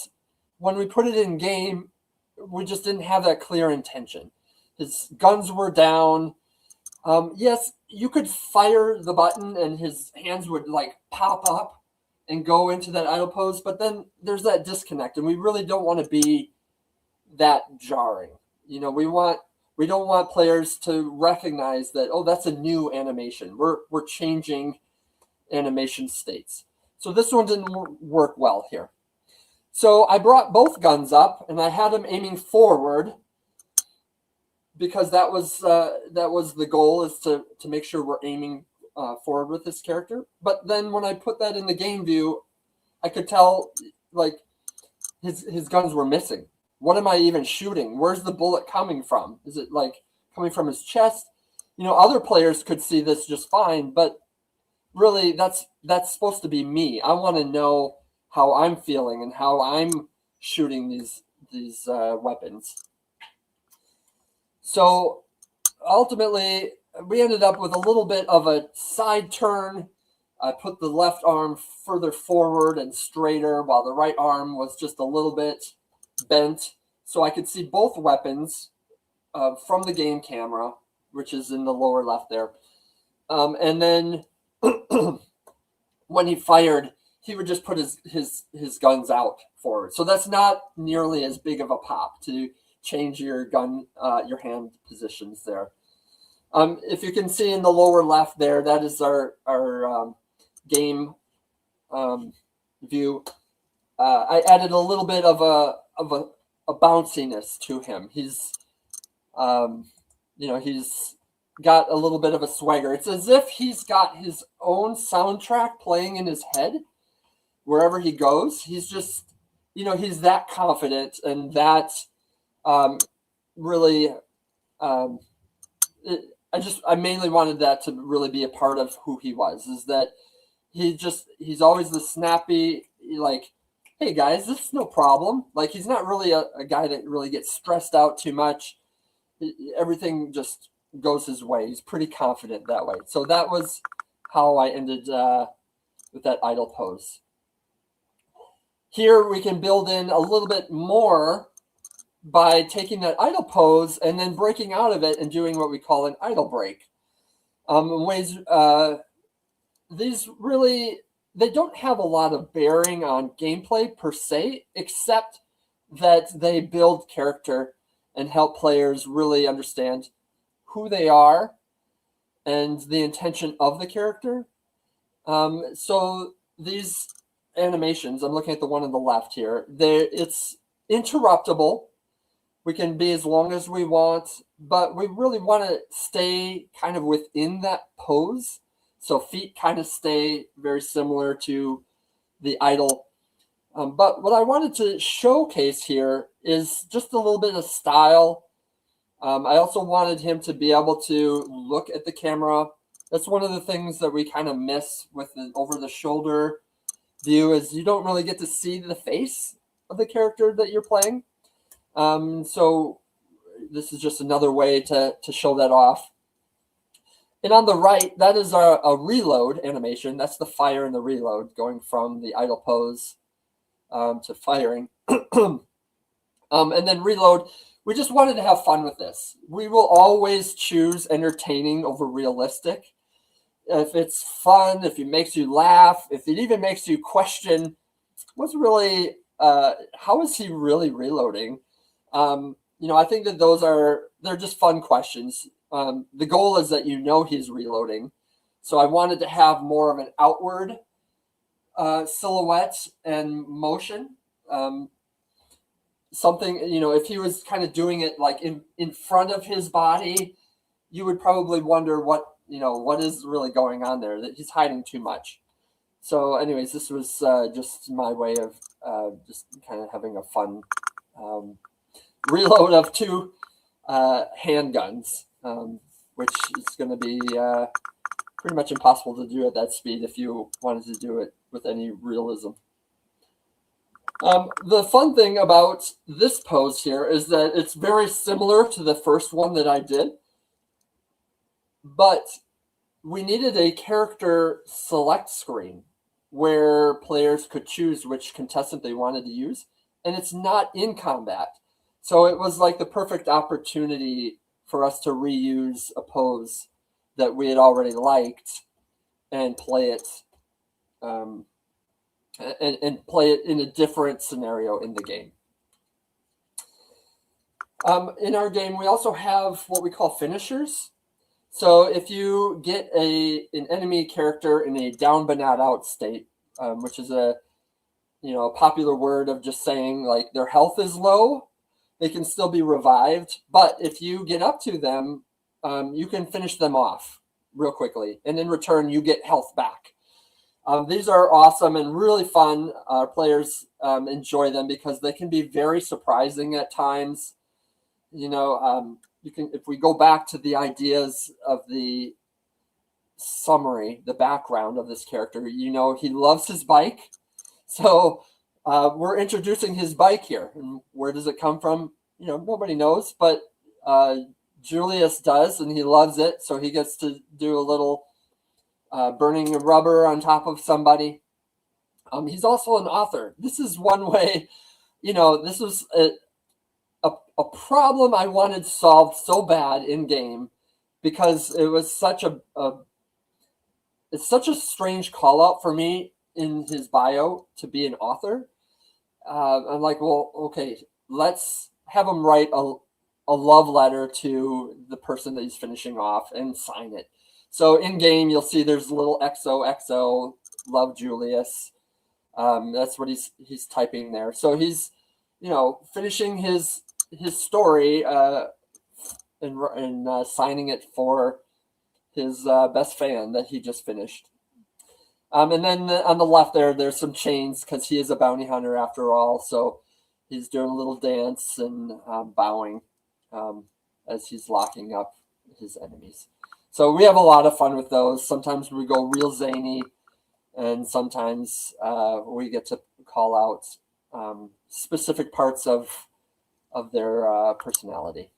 when we put it in game, we just didn't have that clear intention. His guns were down. Yes, you could fire the button and his hands would, like, pop up and go into that idle pose. But then there's that disconnect, and we really don't want to be that jarring. We don't want players to recognize that, oh, that's a new animation. We're changing animation states. So this one didn't work well here. So I brought both guns up and I had them aiming forward because that was the goal, is to make sure we're aiming forward with this character. But then when I put that in the game view, I could tell, like, his guns were missing. What am I even shooting? Where's the bullet coming from? Is it, like, coming from his chest? Other players could see this just fine, but really that's supposed to be me. I want to know how I'm feeling and how I'm shooting these weapons. So ultimately, we ended up with a little bit of a side turn. I put the left arm further forward and straighter, while the right arm was just a little bit bent, so I could see both weapons from the game camera, which is in the lower left there. And then when he fired, he would just put his guns out forward. So that's not nearly as big of a pop to change your gun, your hand positions there. If you can see in the lower left there, that is our game view. I added a little bit of a bounciness to him. He's got a little bit of a swagger. It's as if he's got his own soundtrack playing in his head wherever he goes. He's just, he's that confident, and that really, I mainly wanted that to really be a part of who he was, is that he's always the snappy, like, hey guys, this is no problem. Like, he's not really a guy that really gets stressed out too much. Everything just goes his way. He's pretty confident that way. So that was how I ended with that idle pose. Here we can build in a little bit more by taking that idle pose and then breaking out of it and doing what we call an idle break. These really, they don't have a lot of bearing on gameplay per se, except that they build character and help players really understand who they are and the intention of the character. So these animations, I'm looking at the one on the left here, it's interruptible. We can be as long as we want, but we really want to stay kind of within that pose. So feet kind of stay very similar to the idle. But what I wanted to showcase here is just a little bit of style. I also wanted him to be able to look at the camera. That's one of the things that we kind of miss with the over-the-shoulder view, is you don't really get to see the face of the character that you're playing. So this is just another way to show that off. And on the right, that is a reload animation. That's the fire and the reload, going from the idle pose to firing. And then reload. We just wanted to have fun with this. We will always choose entertaining over realistic. If it's fun, if it makes you laugh, if it even makes you question what's really, how is he really reloading? I think that they're just fun questions. The goal is that he's reloading. So I wanted to have more of an outward silhouette and motion. something, if he was kind of doing it like in front of his body, you would probably wonder what is really going on there, that he's hiding too much. So anyways, this was just my way of just kind of having a fun reload of 2 handguns, which is going to be pretty much impossible to do at that speed if you wanted to do it with any realism. The fun thing about this pose here is that it's very similar to the first one that I did, but we needed a character select screen where players could choose which contestant they wanted to use, and it's not in combat. So it was like the perfect opportunity for us to reuse a pose that we had already liked and play it and play it in a different scenario in the game. In our game, we also have what we call finishers. So if you get an enemy character in a down but not out state, which is a popular word of just saying like their health is low, they can still be revived. But if you get up to them, you can finish them off real quickly, and in return, you get health back. These are awesome and really fun. Our players enjoy them because they can be very surprising at times. If we go back to the ideas of the summary, the background of this character, he loves his bike. So we're introducing his bike here. And where does it come from? Nobody knows, but Julius does, and he loves it. So he gets to do a little burning a rubber on top of somebody. He's also an author. This is one way, this was a problem I wanted solved so bad in game, because it was it's such a strange call out for me in his bio to be an author. I'm like, well, okay, let's have him write a love letter to the person that he's finishing off and sign it. So in game, you'll see there's a little XOXO, love Julius. That's what he's typing there. So he's, finishing his story and signing it for his best fan that he just finished. And then on the left there's some chains because he is a bounty hunter after all. So he's doing a little dance and bowing as he's locking up his enemies. So we have a lot of fun with those. Sometimes we go real zany, and sometimes we get to call out specific parts of their personality.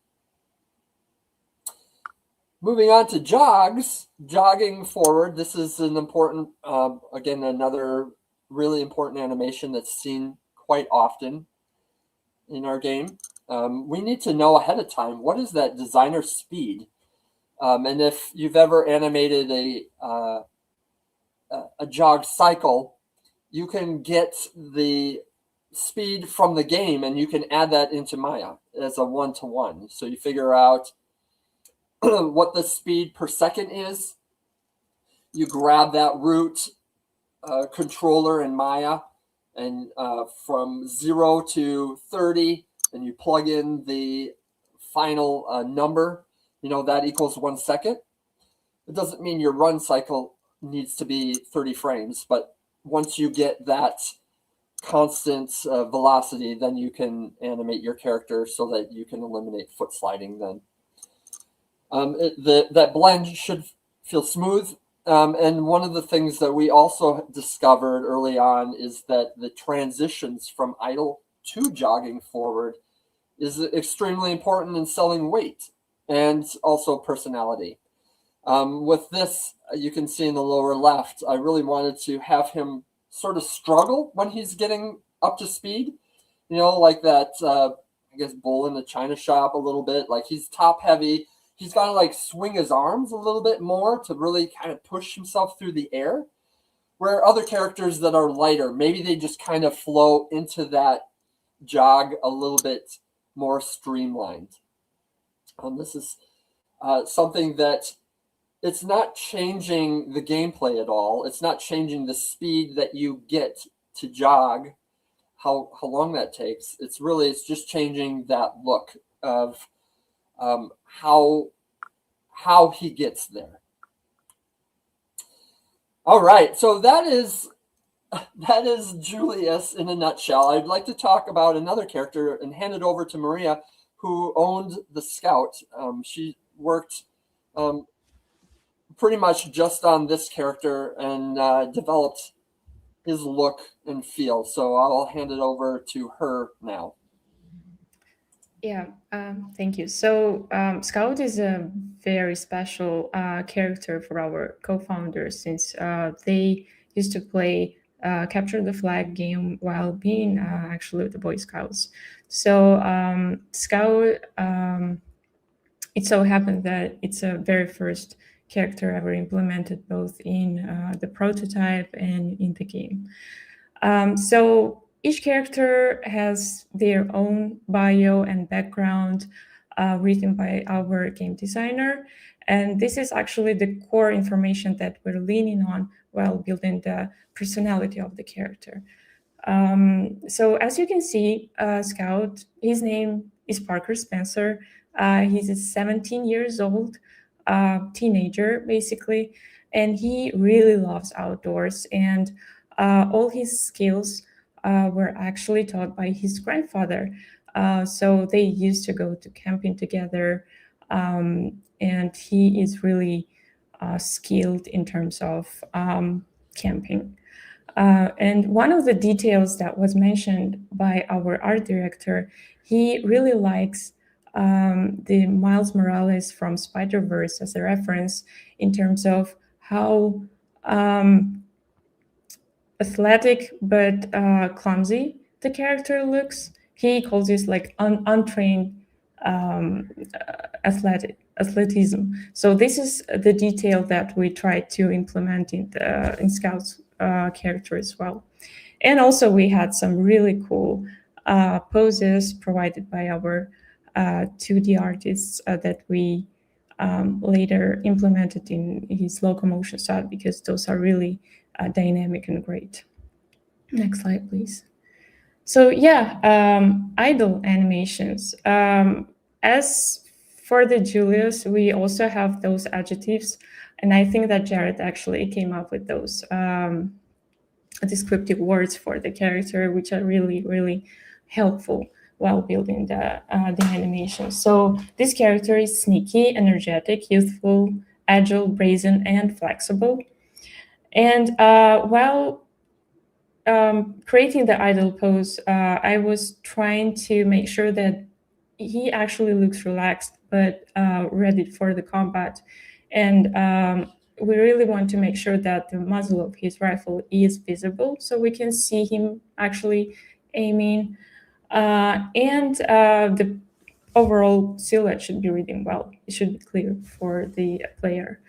Moving on to jogging forward. This is an important, again, another really important animation that's seen quite often in our game. We need to know ahead of time, what is that designer speed? And if you've ever animated a jog cycle, you can get the speed from the game and you can add that into Maya as a 1-to-1. So you figure out what the speed per second is. You grab that root controller in Maya, and from 0 to 30, and you plug in the final number. That equals 1 second. It doesn't mean your run cycle needs to be 30 frames, but once you get that constant velocity, then you can animate your character so that you can eliminate foot sliding then. That blend should feel smooth. And one of the things that we also discovered early on is that the transitions from idle to jogging forward is extremely important in selling weight and also personality. With this, you can see in the lower left, I really wanted to have him sort of struggle when he's getting up to speed. Like that, I guess, bull in the china shop a little bit. Like he's top heavy. He's got to like swing his arms a little bit more to really kind of push himself through the air. Where other characters that are lighter, maybe they just kind of flow into that jog a little bit more streamlined. This is something that it's not changing the gameplay at all. It's not changing the speed that you get to jog. how long that takes. It's just changing that look of how he gets there. All right, so that is Julius in a nutshell. I'd like to talk about another character and hand it over to Maria, who owned the Scout. She worked pretty much just on this character and developed his look and feel. So I'll hand it over to her now.
Yeah, thank you. So Scout is a very special character for our co-founders, since they used to play Capture the Flag game while being actually with the Boy Scouts. So Scout, it so happened that it's a very first character ever implemented both in the prototype and in the game. So each character has their own bio and background written by our game designer. And this is actually the core information that we're leaning on while building the personality of the character. So as you can see, Scout, his name is Parker Spencer. He's a 17 years old teenager, basically, and he really loves outdoors. And all his skills were actually taught by his grandfather. So they used to go to camping together, and he is really skilled in terms of camping. And one of the details that was mentioned by our art director, he really likes the Miles Morales from Spider-Verse as a reference in terms of how athletic but clumsy the character looks. He calls this like untrained athleticism. So this is the detail that we try to implement in Scout's character as well. And also we had some really cool poses provided by our 2D artists that we later implemented in his Locomotion style, because those are really dynamic and great. Next slide, please. So yeah, idle animations. As for the Julius, we also have those adjectives, and I think that Jarrod actually came up with those descriptive words for the character, which are really, really helpful while building the animation. So this character is sneaky, energetic, youthful, agile, brazen, and flexible. And while creating the idle pose, I was trying to make sure that he actually looks relaxed but ready for the combat. And we really want to make sure that the muzzle of his rifle is visible, so we can see him actually aiming. And the overall silhouette should be reading well. It should be clear for the player.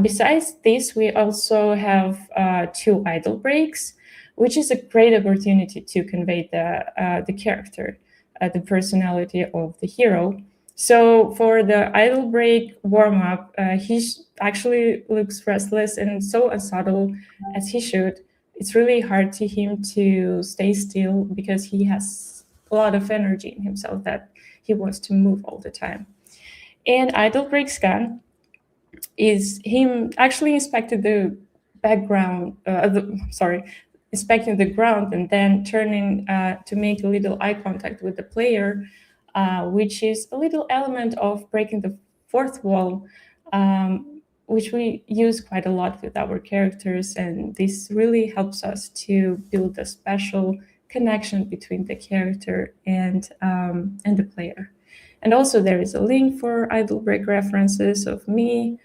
Besides this, we also have 2 idle breaks, which is a great opportunity to convey the character, the personality of the hero. So for the idle break warm-up, he actually looks restless and so unsubtle as he should. It's really hard to him to stay still because he has a lot of energy in himself that he wants to move all the time. And idle break scan is him actually inspecting the background, inspecting the ground and then turning to make a little eye contact with the player, which is a little element of breaking the fourth wall, which we use quite a lot with our characters. And this really helps us to build a special connection between the character and the player. And also there is a link for idle break references of me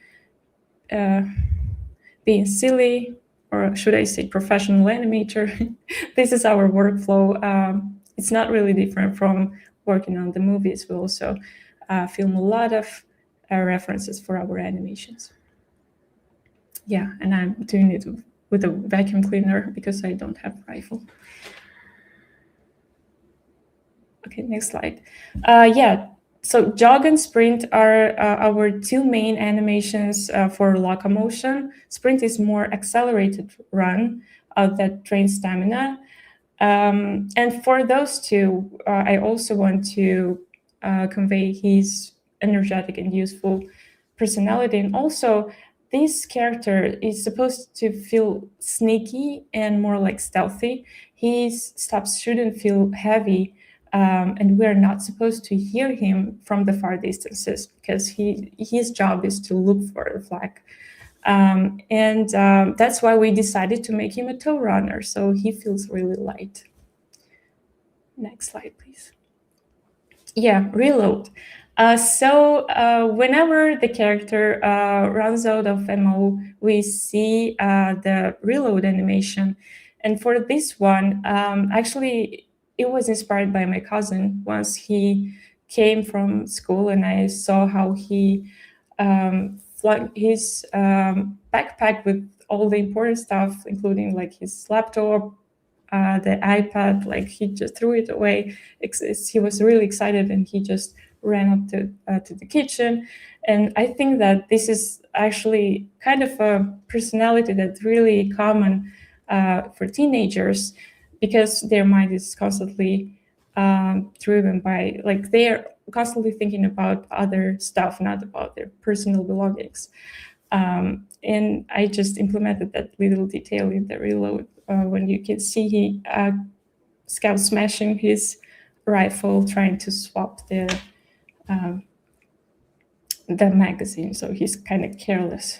being silly, or should I say professional animator. This is our workflow. It's not really different from working on the movies. We also film a lot of references for our animations. Yeah, and I'm doing it with a vacuum cleaner because I don't have a rifle. Okay, next slide. Yeah, so jog and sprint are our 2 main animations for Locomotion. Sprint is more accelerated run that trains stamina. And for those two, I also want to convey his energetic and useful personality. And also, this character is supposed to feel sneaky and more like stealthy. His steps shouldn't feel heavy, and we're not supposed to hear him from the far distances because his job is to look for the flag. That's why we decided to make him a tow runner, so he feels really light. Next slide, please. Yeah, reload. Whenever the character runs out of ammo, we see the reload animation. And for this one, actually, it was inspired by my cousin. Once he came from school and I saw how he flung his backpack with all the important stuff, including like his laptop, the iPad, like he just threw it away. He was really excited and he just ran up to the kitchen. And I think that this is actually kind of a personality that's really common for teenagers, because their mind is constantly driven by, like, they're constantly thinking about other stuff, not about their personal belongings. And I just implemented that little detail in the reload when you can see Scout smashing his rifle, trying to swap the magazine, so he's kind of careless.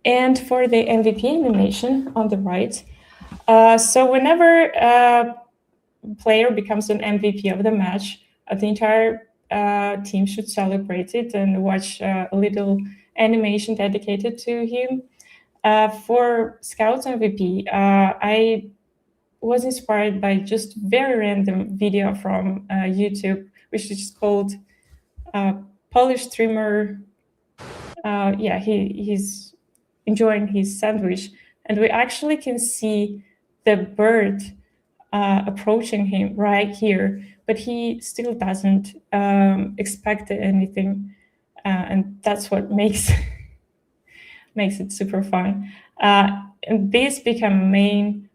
And for the MVP animation on the right, so whenever a player becomes an MVP of the match, the entire team should celebrate it and watch a little animation dedicated to him. For Scout's MVP, I was inspired by just very random video from YouTube, which is called Polish Streamer. He's enjoying his sandwich, and we actually can see the bird approaching him right here, but he still doesn't expect anything, and that's what makes it super fun. And this become main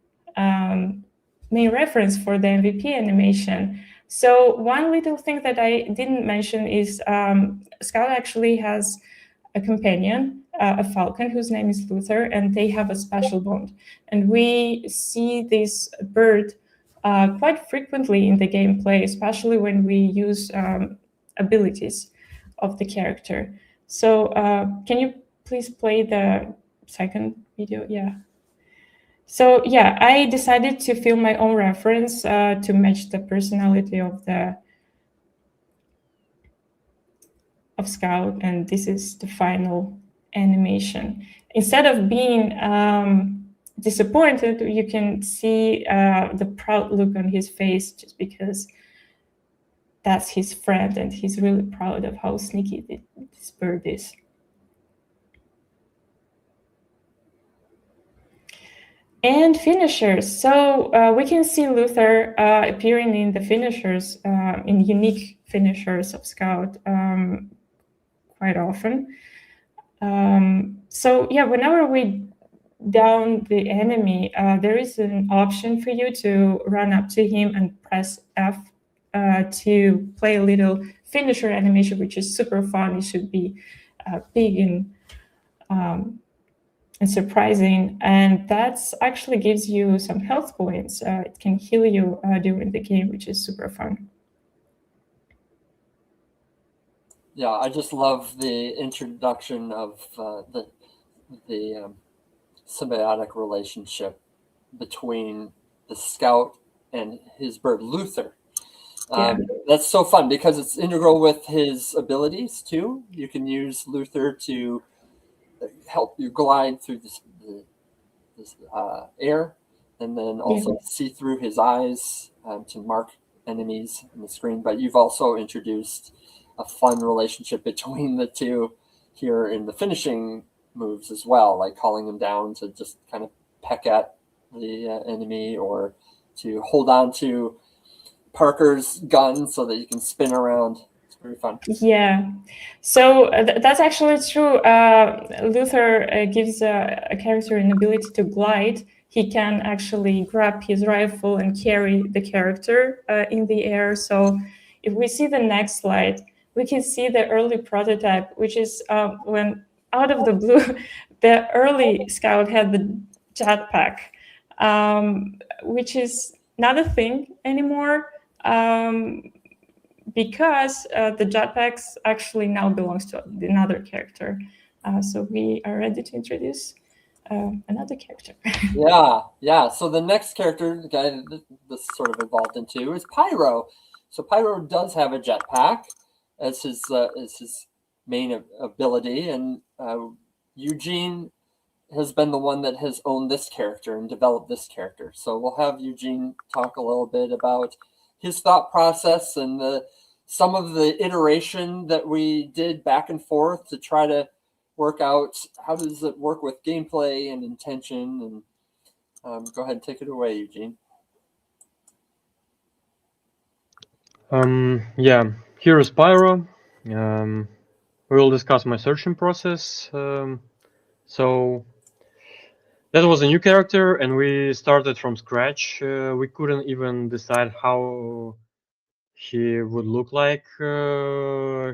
reference for the MVP animation. So one little thing that I didn't mention is Scout actually has a companion, a falcon, whose name is Luther, and they have a special bond. And we see this bird quite frequently in the gameplay, especially when we use abilities of the character. So can you please play the second video? Yeah. So yeah, I decided to film my own reference to match the personality of Scout, and this is the final animation. Instead of being disappointed, you can see the proud look on his face, just because that's his friend and he's really proud of how sneaky this bird is. And finishers. So we can see Luther appearing in the finishers, in unique finishers of Scout quite often. So yeah, whenever we down the enemy, there is an option for you to run up to him and press F to play a little finisher animation, which is super fun. It should be big and surprising, and that's actually gives you some health points. It can heal you during the game, which is super fun.
Yeah, I just love the introduction of the symbiotic relationship between the Scout and his bird Luther. That's so fun because it's integral with his abilities too. You can use Luther to help you glide through this air, and then also see through his eyes to mark enemies on the screen. But you've also introduced a fun relationship between the two here in the finishing moves as well, like calling him down to just kind of peck at the enemy, or to hold on to Parker's gun so that you can spin around. It's very fun.
Yeah, so that's actually true. Luther gives a character an ability to glide, he can actually grab his rifle and carry the character in the air. So if we see the next slide, we can see the early prototype, which is when out of the blue, the early Scout had the jetpack, which is not a thing anymore, because the jetpacks actually now belongs to another character. So we are ready to introduce another character.
Yeah. So the next character, the guy that this sort of evolved into, is Pyro. So Pyro does have a jetpack as his main ability, and Eugene has been the one that has owned this character and developed this character. So we'll have Eugene talk a little bit about his thought process and some of the iteration that we did back and forth to try to work out how does it work with gameplay and intention. And go ahead and take it away, Eugene.
Yeah, here is Pyro. We will discuss my searching process. So that was a new character, and we started from scratch. We couldn't even decide how he would look like.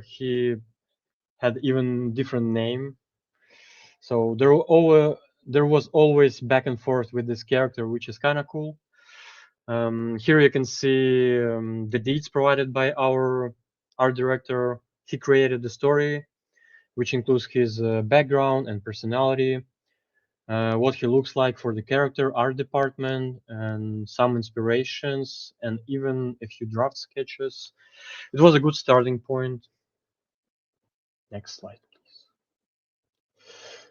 He had even different name. So there was always back and forth with this character, which is kind of cool. Here you can see the deeds provided by our art director. He created the story, which includes his background and personality, what he looks like for the character, art department, and some inspirations, and even a few draft sketches. It was a good starting point. Next slide, please.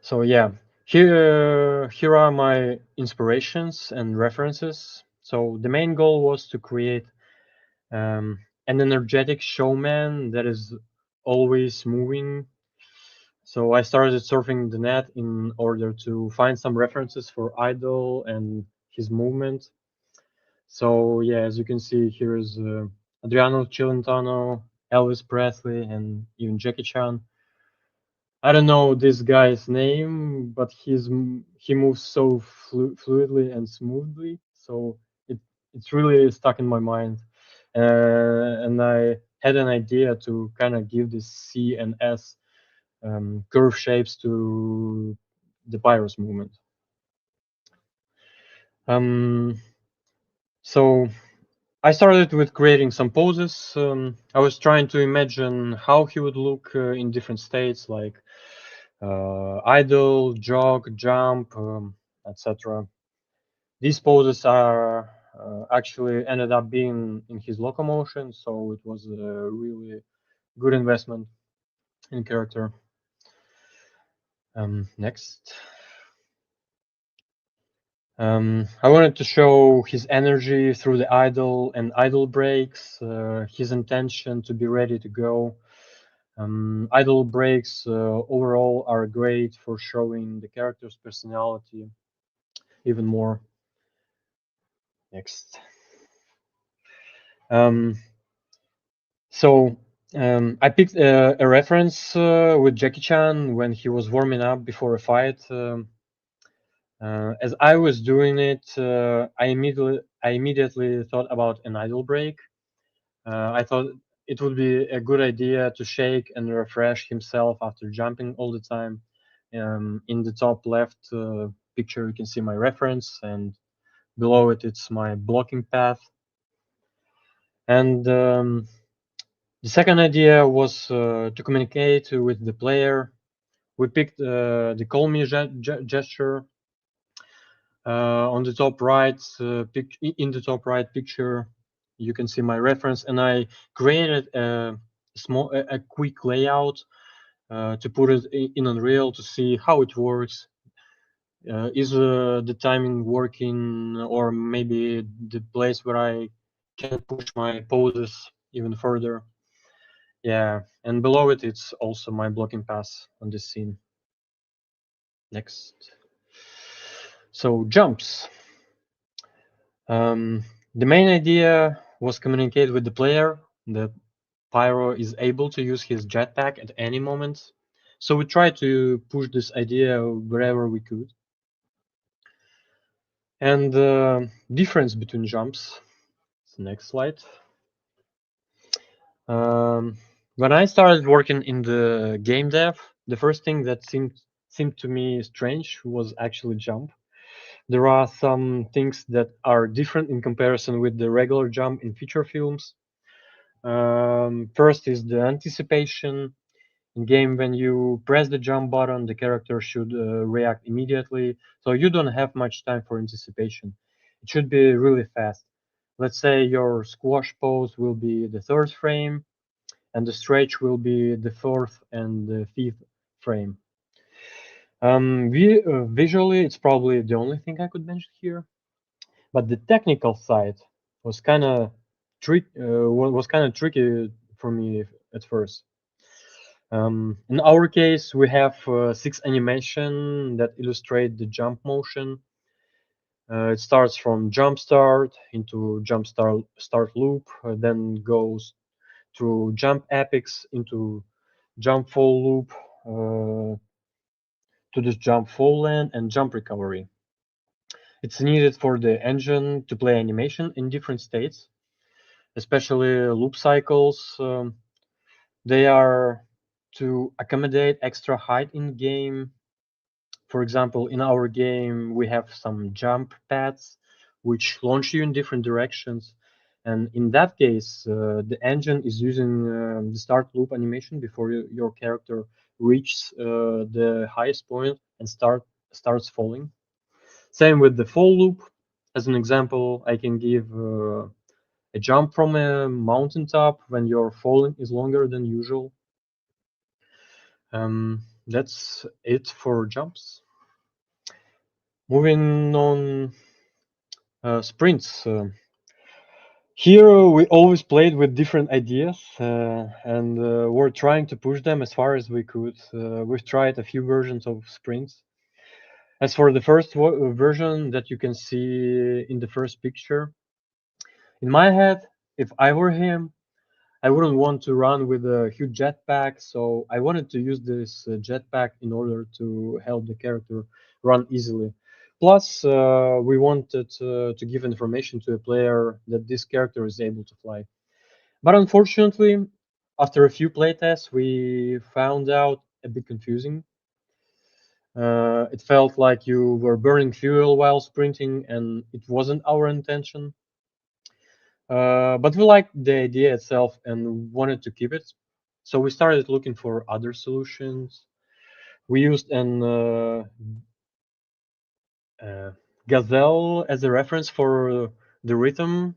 So yeah, here are my inspirations and references. So the main goal was to create an energetic showman that is always moving. So I started surfing the net in order to find some references for Idol and his movement. So yeah, as you can see, here is Adriano Celentano, Elvis Presley, and even Jackie Chan. I don't know this guy's name, but he moves so fluidly and smoothly, so it's really stuck in my mind. And I had an idea to kind of give this C and S curve shapes to the Pyro's movement. So I started with creating some poses. I was trying to imagine how he would look in different states, like idle, jog, jump, etc. These poses are actually ended up being in his Locomotion, so it was a really good investment in character. Next. I wanted to show his energy through the idle and idle breaks, his intention to be ready to go. Idle breaks overall are great for showing the character's personality even more. Next. So I picked a reference with Jackie Chan when he was warming up before a fight. As I was doing it, I immediately thought about an idle break. I thought it would be a good idea to shake and refresh himself after jumping all the time. In the top left picture, you can see my reference, and below it, it's my blocking path. And the second idea was to communicate with the player. We picked the call me gesture. On the top right, in the top right picture, you can see my reference, and I created a quick layout to put it in Unreal to see how it works. Is the timing working, or maybe the place where I can push my poses even further? Yeah, and below it, it's also my blocking path on this scene. Next. So jumps. The main idea was communicate with the player that Pyro is able to use his jetpack at any moment. So we tried to push this idea wherever we could. And the difference between jumps. Next slide. When I started working in the game dev, the first thing that seemed to me strange was actually jump. There are some things that are different in comparison with the regular jump in feature films. First is the anticipation. In game, when you press the jump button, the character should react immediately, so you don't have much time for anticipation. It should be really fast. Let's say your squash pose will be the 3rd frame, and the stretch will be the 4th and the 5th frame. Visually, it's probably the only thing I could mention here, but the technical side was kind of tricky for me at first. In our case, we have 6 animation that illustrate the jump motion. It starts from jump start into jump start loop, then goes through jump apex into jump fall loop, to this jump fall land and jump recovery. It's needed for the engine to play animation in different states, especially loop cycles. They are to accommodate extra height in game. For example, in our game, we have some jump pads which launch you in different directions. And in that case, the engine is using the start loop animation before your character reaches the highest point and starts falling. Same with the fall loop. As an example, I can give a jump from a mountaintop when your falling is longer than usual. That's it for jumps. Moving on, sprints. Here we always played with different ideas and we're trying to push them as far as we could. We've tried a few versions of sprints. As for the first version that you can see in the first picture, in my head, if I were him, I wouldn't want to run with a huge jetpack, so I wanted to use this jetpack in order to help the character run easily. Plus, we wanted to give information to a player that this character is able to fly. But unfortunately, after a few playtests, we found out a bit confusing. It felt like you were burning fuel while sprinting, and it wasn't our intention. But we liked the idea itself and wanted to keep it. So we started looking for other solutions. We used an gazelle as a reference for the rhythm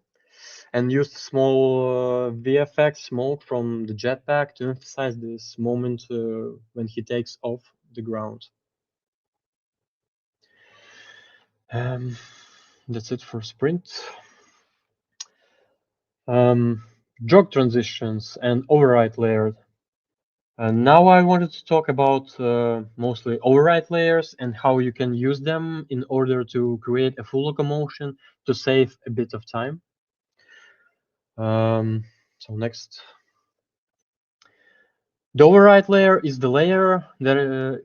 and used small VFX smoke from the jetpack to emphasize this moment when he takes off the ground. That's it for sprint. Jog transitions and override layers. And now I wanted to talk about mostly override layers and how you can use them in order to create a full locomotion to save a bit of time. So next. The override layer is the layer that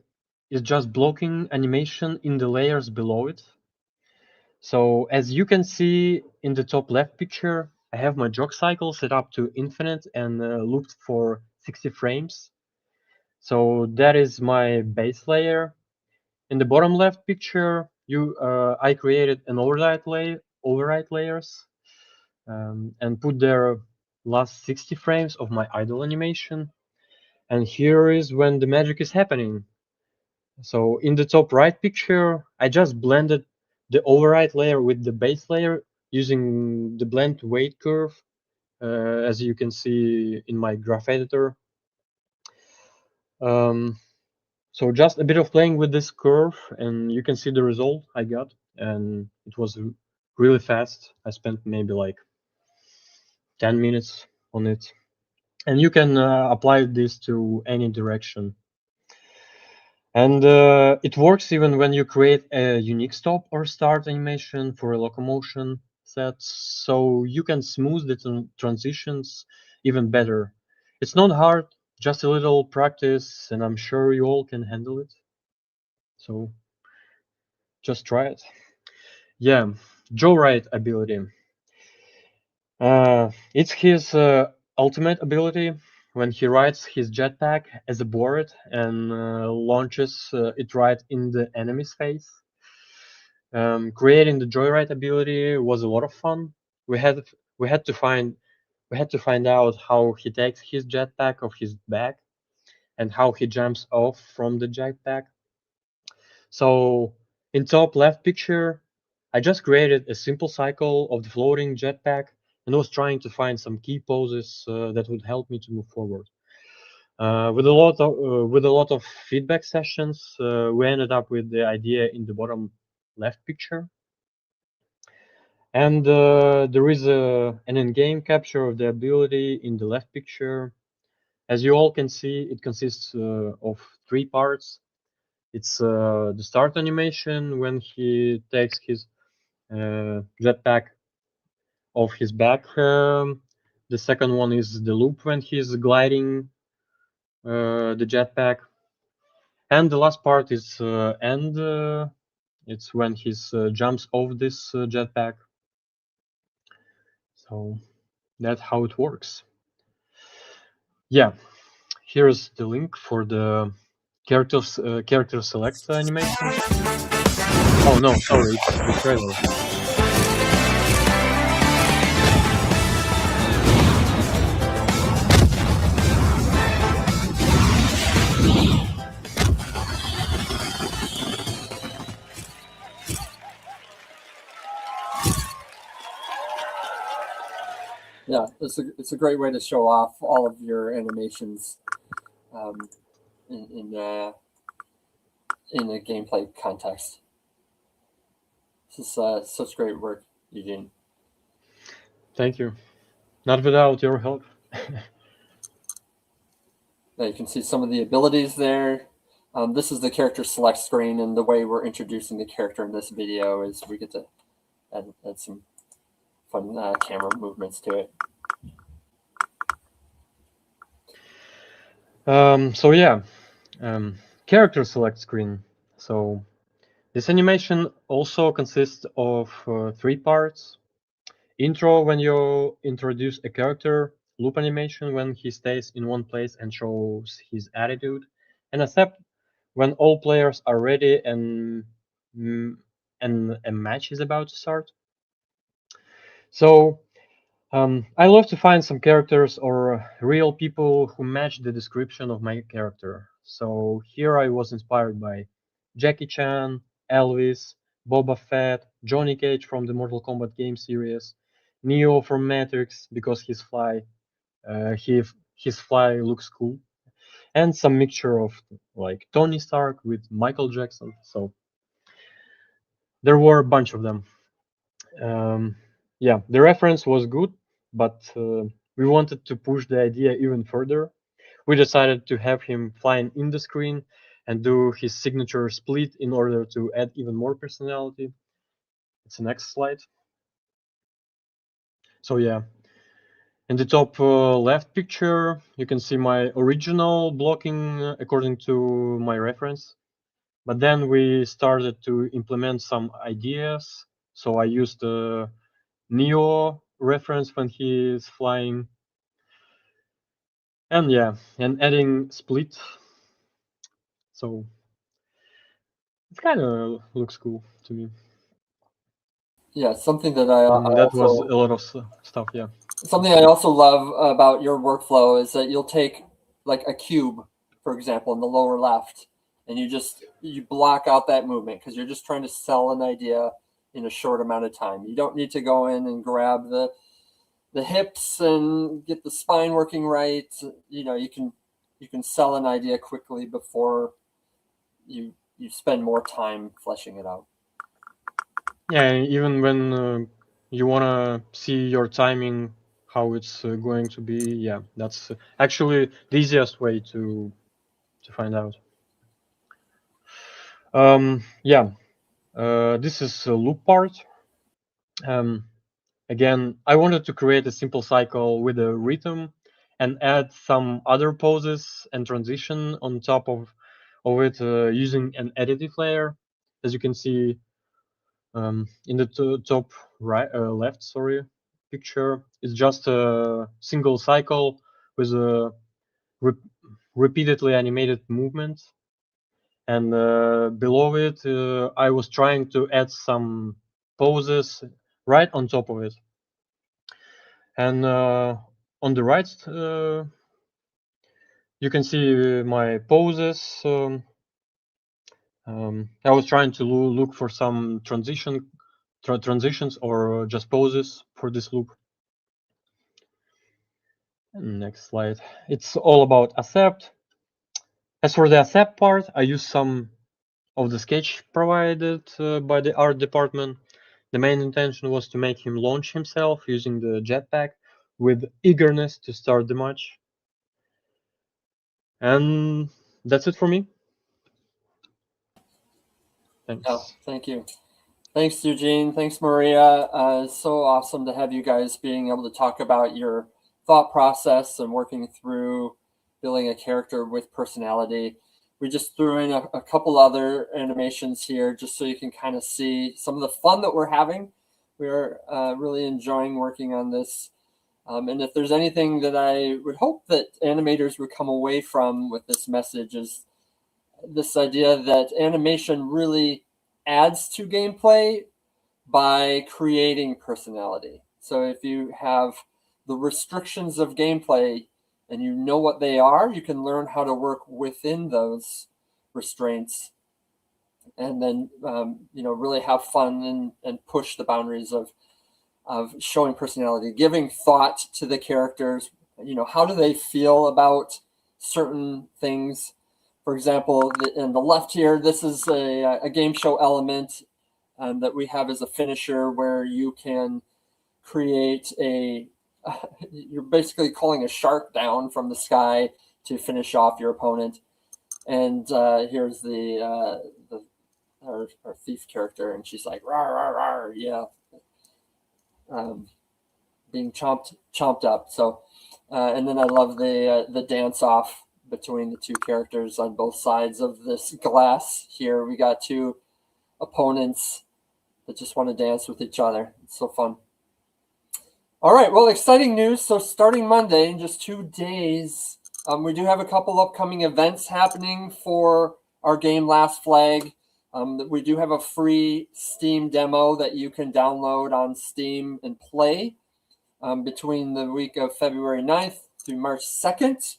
is just blocking animation in the layers below it. So as you can see in the top left picture, I have my jog cycle set up to infinite and looped for 60 frames. So that is my base layer. In the bottom left picture, I created an override layers and put their last 60 frames of my idle animation. And here is when the magic is happening. So in the top right picture, I just blended the override layer with the base layer using the blend weight curve, as you can see in my graph editor. So just a bit of playing with this curve and you can see the result I got, and it was really fast. I spent maybe like 10 minutes on it. And you can apply this to any direction. And it works even when you create a unique stop or start animation for a locomotion set, so you can smooth the transitions even better. It's not hard, just a little practice, and I'm sure you all can handle it. So just try it. Yeah, joyride ability. It's his ultimate ability when he rides his jetpack as a board and launches it right in the enemy's face. Creating the joyride ability was a lot of fun. We had we had to find we had to find out how he takes his jetpack off his back and how he jumps off from the jetpack. So in top left picture, I just created a simple cycle of the floating jetpack and was trying to find some key poses that would help me to move forward. With a lot of feedback sessions, we ended up with the idea in the bottom left picture. And there is an in-game capture of the ability in the left picture. As you all can see, it consists of 3 parts. It's the start animation when he takes his jetpack off his back. The second one is the loop when he's gliding the jetpack. And the last part is end. It's when he jumps off this jetpack. So that's how it works. Yeah, here's the link for the character select animation. Oh no, sorry, it's the trailer.
Yeah, it's a great way to show off all of your animations in a gameplay context. This is such great work, Eugene.
Thank you. Not without your help.
Now you can see some of the abilities there. This is the character select screen, and the way we're introducing the character in this video is we get to add some fun camera movements to it.
So yeah, character select screen. So this animation also consists of 3 parts. Intro when you introduce a character, loop animation when he stays in one place and shows his attitude, and a step when all players are ready and a match is about to start. So I love to find some characters or real people who match the description of my character. So here I was inspired by Jackie Chan, Elvis, Boba Fett, Johnny Cage from the Mortal Kombat game series, Neo from Matrix because his fly looks cool, and some mixture of like Tony Stark with Michael Jackson. So there were a bunch of them. Yeah, the reference was good, but we wanted to push the idea even further. We decided to have him flying in the screen and do his signature split in order to add even more personality. It's the next slide. So yeah, in the top left picture, you can see my original blocking according to my reference. But then we started to implement some ideas. So I used the Neo reference when he is flying. And yeah, and adding split. So it kind of looks cool to me.
Yeah, something that I
that was a lot of stuff, yeah.
Something I also love about your workflow is that you'll take like a cube, for example, in the lower left, and you block out that movement because you're just trying to sell an idea in a short amount of time. You don't need to go in and grab the hips and get the spine working right. You know, you can sell an idea quickly before you spend more time fleshing it out.
Yeah, even when you want to see your timing, how it's going to be, yeah, that's actually the easiest way to find out. Yeah, this is a loop part. Again, I wanted to create a simple cycle with a rhythm and add some other poses and transition on top of it using an additive layer. As you can see, In the top right, left, sorry, picture is just a single cycle with a repeatedly animated movement, and below it, I was trying to add some poses right on top of it. And on the right, you can see my poses. I was trying to look for some transitions or just poses for this loop. Next slide. It's all about accept. As for the accept part, I used some of the sketch provided by the art department. The main intention was to make him launch himself using the jetpack with eagerness to start the match. And that's it for me. Thanks.
Oh, thank you. Thanks, Eugene. Thanks, Maria. It's so awesome to have you guys being able to talk about your thought process and working through building a character with personality. We just threw in a couple other animations here just so you can kind of see some of the fun that we're having. We're really enjoying working on this. And if there's anything that I would hope that animators would come away from with this message is this idea that animation really adds to gameplay by creating personality. So if you have the restrictions of gameplay and you know what they are, you can learn how to work within those restraints and then really have fun and push the boundaries of showing personality, giving thought to the characters. How do they feel about certain things? For example, in the left here, this is a game show element that we have as a finisher where you can create you're basically calling a shark down from the sky to finish off your opponent. And here's our thief character, and she's like, rawr, rawr, rawr, yeah. Being chomped up. So, and then I love the dance off between the two characters on both sides of this glass here. We got two opponents that just want to dance with each other. It's so fun. All right, well, exciting news. So starting Monday, in just 2 days, we do have a couple upcoming events happening for our game Last Flag. We do have a free Steam demo that you can download on Steam and play between the week of February 9th through March 2nd.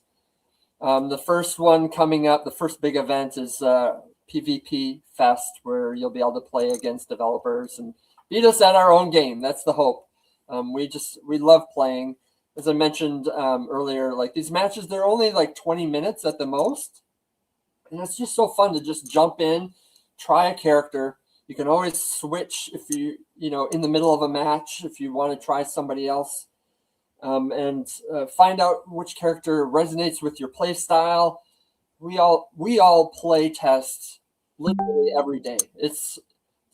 The first one coming up, the first big event is PvP Fest, where you'll be able to play against developers and beat us at our own game. That's the hope. We love playing. As I mentioned earlier, like these matches, they're only like 20 minutes at the most. And it's just so fun to just jump in, try a character. You can always switch if in the middle of a match, if you want to try somebody else. And find out which character resonates with your play style. We all play test literally every day. It's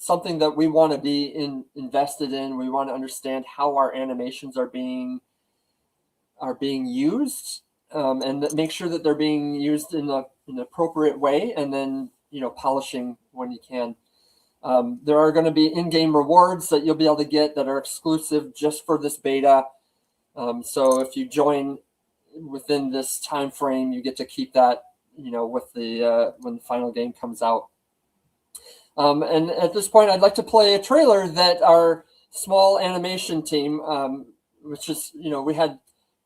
something that we want to be invested in. We want to understand how our animations are being used, and make sure that they're being used in an appropriate way, and then polishing when you can. There are going to be in-game rewards that you'll be able to get that are exclusive just for this beta. So if you join within this time frame, you get to keep that, with when the final game comes out. And at this point, I'd like to play a trailer that our small animation team, which is, we had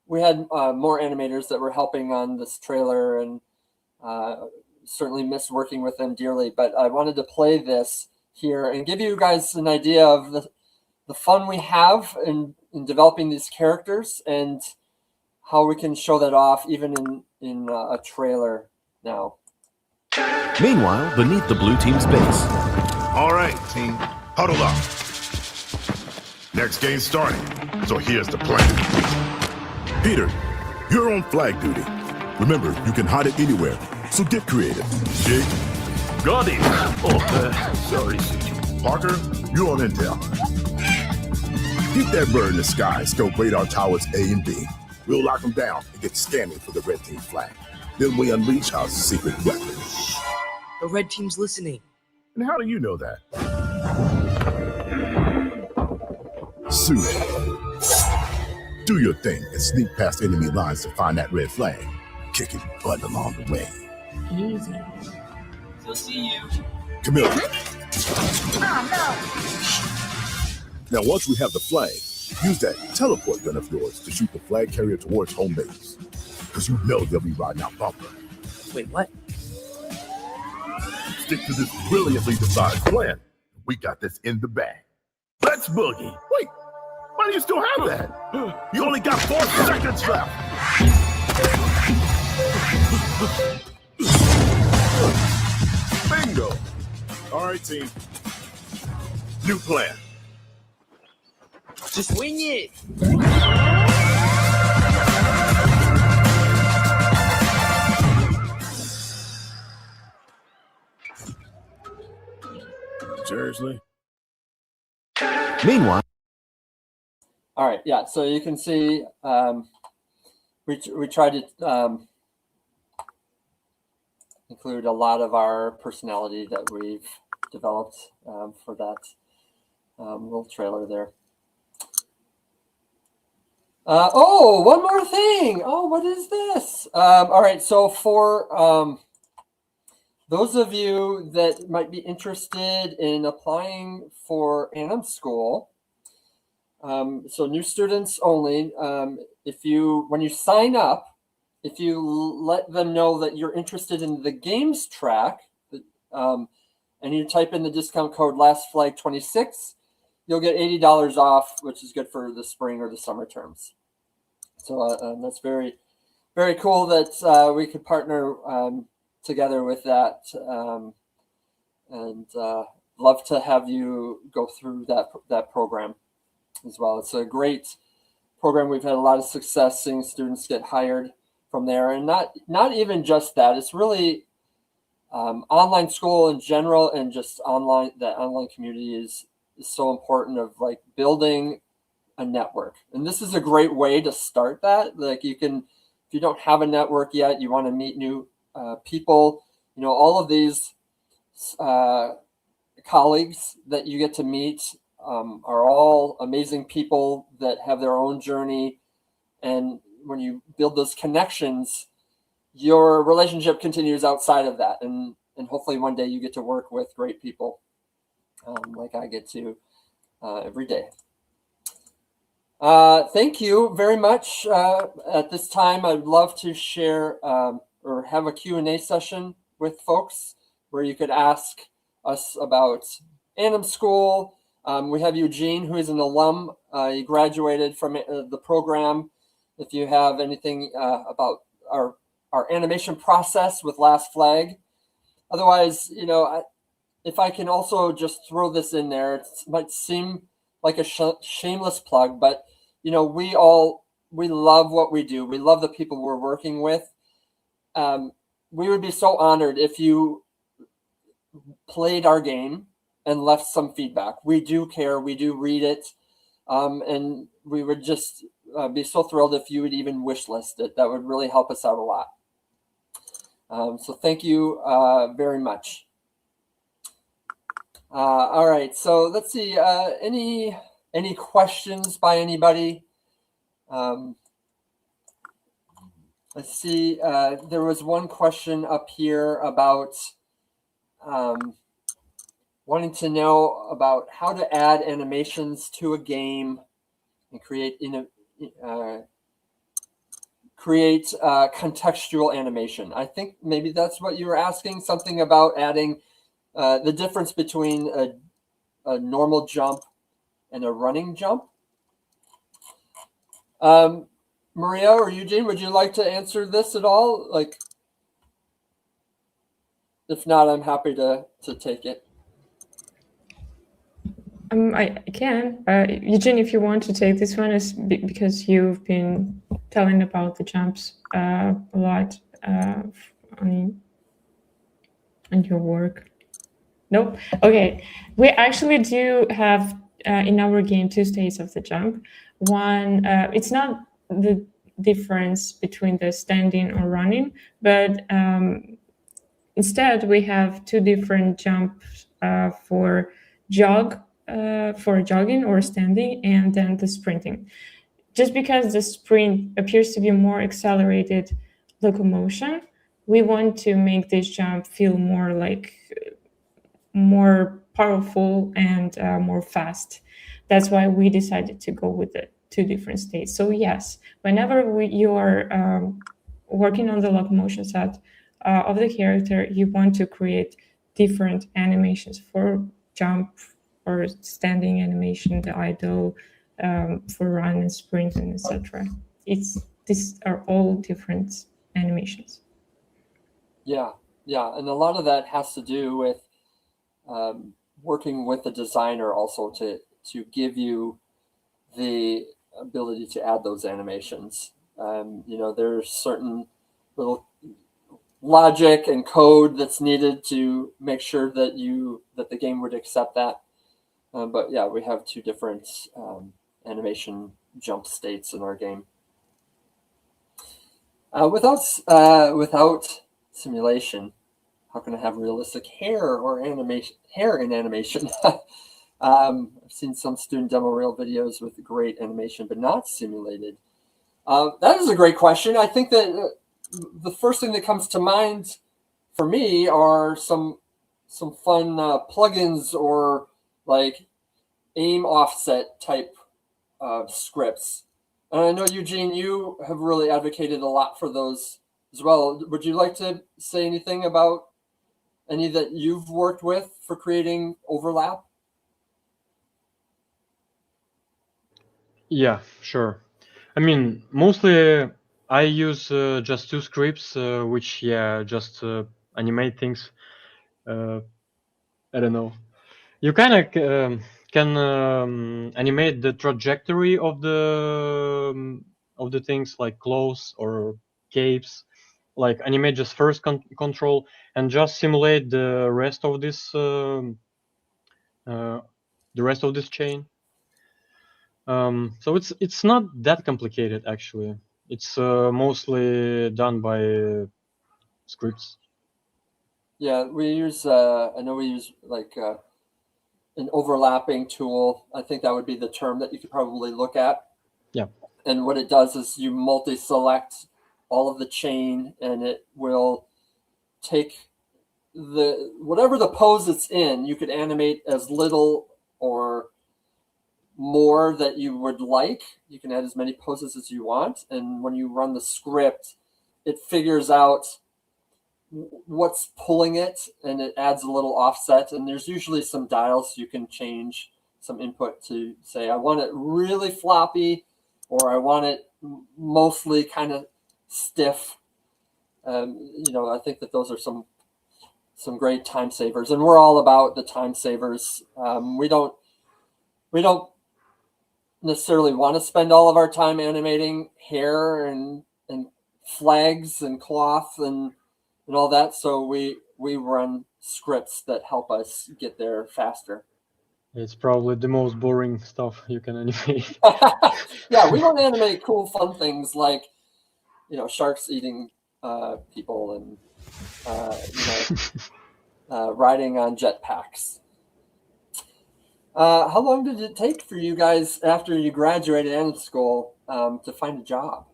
more animators that were helping on this trailer, and certainly miss working with them dearly. But I wanted to play this here and give you guys an idea of the fun we have in developing these characters and how we can show that off even in a trailer now.
Meanwhile, beneath the blue team's base.
All right, team, huddle up. Next game starting, so here's the plan.
Peter, you're on flag duty. Remember, you can hide it anywhere, so get creative. Jake?
Got him. Sorry, CG.
Parker, you're on intel. Keep that bird in the sky, scope radar towers A and B. We'll lock them down and get scanning for the red team flag. Then we unleash our secret weapon.
The red team's listening.
And how do you know that? Suit. Do your thing and sneak past enemy lines to find that red flag. Kicking butt along the way.
Easy.
We'll see you.
Camilla. Now, once we have the flag, use that teleport gun of yours to shoot the flag carrier towards home base. Because you know they'll be riding out bumper.
Wait, what?
Stick to this brilliantly devised plan. We got this in the bag. Let's boogie. Wait, why do you still have that? You only got 4 seconds left. Bingo. All right, team. New plan.
Just wing it.
Seriously?
Meanwhile,
All right, yeah. So you can see we tried to include a lot of our personality that we've developed for that little trailer there. Oh, one more thing. Oh, what is this? All right, so for those of you that might be interested in applying for AnimSchool, so new students only, when you sign up, if you let them know that you're interested in the games track, and you type in the discount code LASTFLAG26, you'll get $80 off, which is good for the spring or the summer terms. So that's very, very cool that we could partner together with that, and love to have you go through that program as well. It's a great program. We've had a lot of success seeing students get hired from there, and not even just that. It's really online school in general, and just online. The online community is so important, of like building a network, and this is a great way to start that. Like you can, if you don't have a network yet, you want to meet new people, all of these colleagues that you get to meet are all amazing people that have their own journey. And when you build those connections, your relationship continues outside of that. And hopefully one day you get to work with great people like I get to every day. Thank you very much. At this time, I'd love to share or have a Q&A session with folks where you could ask us about AnimSchool. We have Eugene, who is an alum. He graduated from the program. If you have anything about our animation process with Last Flag. Otherwise, if I can also just throw this in there, it might seem like a shameless plug, but we love what we do. We love the people we're working with. We would be so honored if you played our game and left some feedback. We do care. We do read it. And we would just be so thrilled if you would even wish list it. That would really help us out a lot. So thank you very much. All right, so let's see. Any questions by anybody? Let's see. There was one question up here about wanting to know about how to add animations to a game and create contextual animation. I think maybe that's what you were asking, something about adding the difference between a normal jump and a running jump. Maria or Eugene, would you like to answer this at all? Like, if not, I'm happy to take it.
I can. Eugene, if you want to take this one, is because you've been telling about the jumps a lot on your work. Nope. Okay. We actually do have in our game 2 states of the jump. One, it's not the difference between the standing or running, but instead we have 2 different jumps for jog for jogging or standing, and then the sprinting. Just because the sprint appears to be more accelerated locomotion, we want to make this jump feel more like more powerful and more fast. That's why we decided to go with the 2 different states. So yes, whenever you are working on the locomotion set of the character, you want to create different animations for jump or standing animation, the idle, for run and sprint, and etc. These are all different animations.
Yeah, and a lot of that has to do with working with the designer also to give you the ability to add those animations. There's certain little logic and code that's needed to make sure that the game would accept that. But yeah, we have 2 different animation jump states in our game. Without simulation, how can I have realistic hair in animation? I've seen some student demo reel videos with great animation, but not simulated. That is a great question. I think that the first thing that comes to mind for me are some fun plugins or like aim offset type scripts. And I know, Eugene, you have really advocated a lot for those as well. Would you like to say anything about any that you've worked with for creating overlap?
Yeah, sure. I mean, mostly I use just 2 scripts, which just animate things. I don't know. You kind of can animate the trajectory of the things like clothes or capes, like animate just first control and just simulate the rest of this chain. So it's not that complicated actually. It's mostly done by scripts.
Yeah, we use. I know we use like an overlapping tool. I think that would be the term that you could probably look at.
Yeah.
And what it does is you multi-select all of the chain, and it will take whatever the pose it's in. You could animate as little or more that you would like. You can add as many poses as you want, and when you run the script, it figures out what's pulling it, and it adds a little offset. And there's usually some dials you can change, some input to say, I want it really floppy, or I want it mostly kind of stiff. I think that those are some great time savers, and we're all about the time savers. We don't necessarily want to spend all of our time animating hair and flags and cloth and all that. So we run scripts that help us get there faster.
It's probably the most boring stuff you can animate.
Yeah, we don't animate cool, fun things like, sharks eating people and riding on jetpacks. How long did it take for you guys after you graduated AnimSchool to find a job?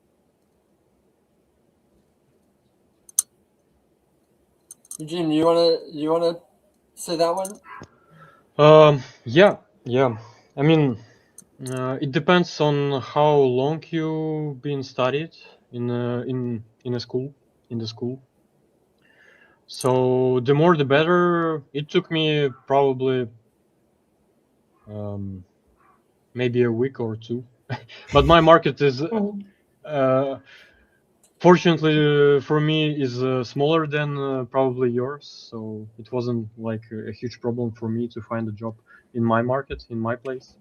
Eugene, you wanna say that one?
Yeah. I mean, it depends on how long you've been studied in the school. So the more the better. It took me probably maybe a week or 2, but my market is fortunately for me is smaller than probably yours, so it wasn't like a huge problem for me to find a job in my market, in my place.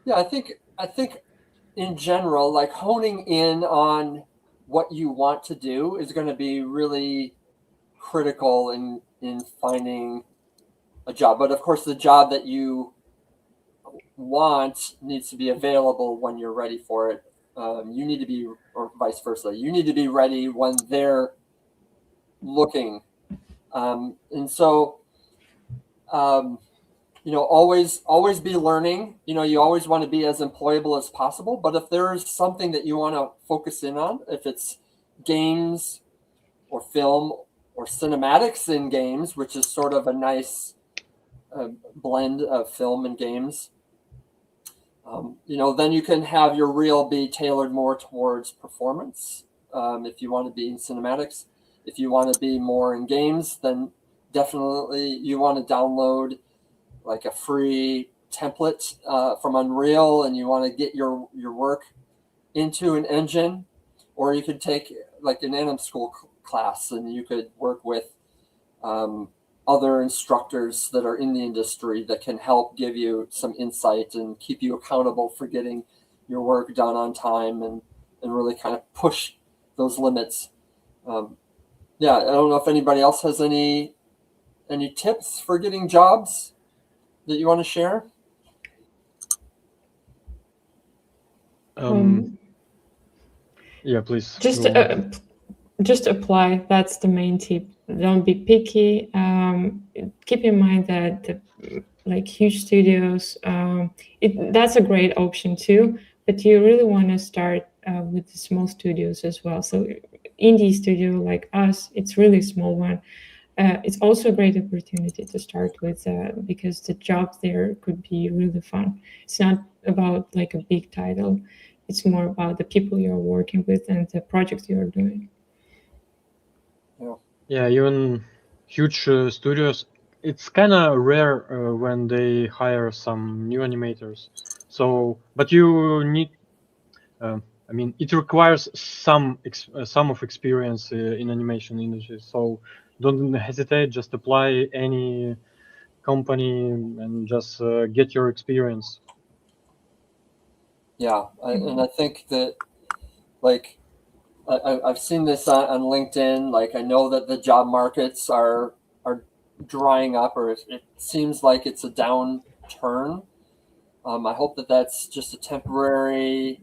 Yeah, I think in general, like honing in on what you want to do is going to be really critical in finding a job. But of course, the job that you want needs to be available when you're ready for it. You need to be, or vice versa, you need to be ready when they're looking. And so always be learning. You always want to be as employable as possible. But if there is something that you want to focus in on, if it's games or film or cinematics in games, which is sort of a nice blend of film and games, then you can have your reel be tailored more towards performance. If you want to be in cinematics, if you want to be more in games, then definitely you want to download like a free template from Unreal, and you want to get your work into an engine, or you could take like an AnimSchool class and you could work with other instructors that are in the industry that can help give you some insight and keep you accountable for getting your work done on time and really kind of push those limits. I don't know if anybody else has any tips for getting jobs that you want to share?
Yeah, please.
Just apply. That's the main tip. Don't be picky. Keep in mind that like huge studios, that's a great option too. But you really want to start with the small studios as well. So indie studio like us, it's really a small one. It's also a great opportunity to start with because the jobs there could be really fun. It's not about like a big title. It's more about the people you're working with and the projects you're doing.
Yeah, even huge studios, it's kind of rare when they hire some new animators. So, but you need, it requires some of experience in animation industry. So don't hesitate, just apply any company and just get your experience.
Yeah, and I think that like I've seen this on LinkedIn. Like I know that the job markets are drying up, or it seems like it's a downturn. I hope that that's just a temporary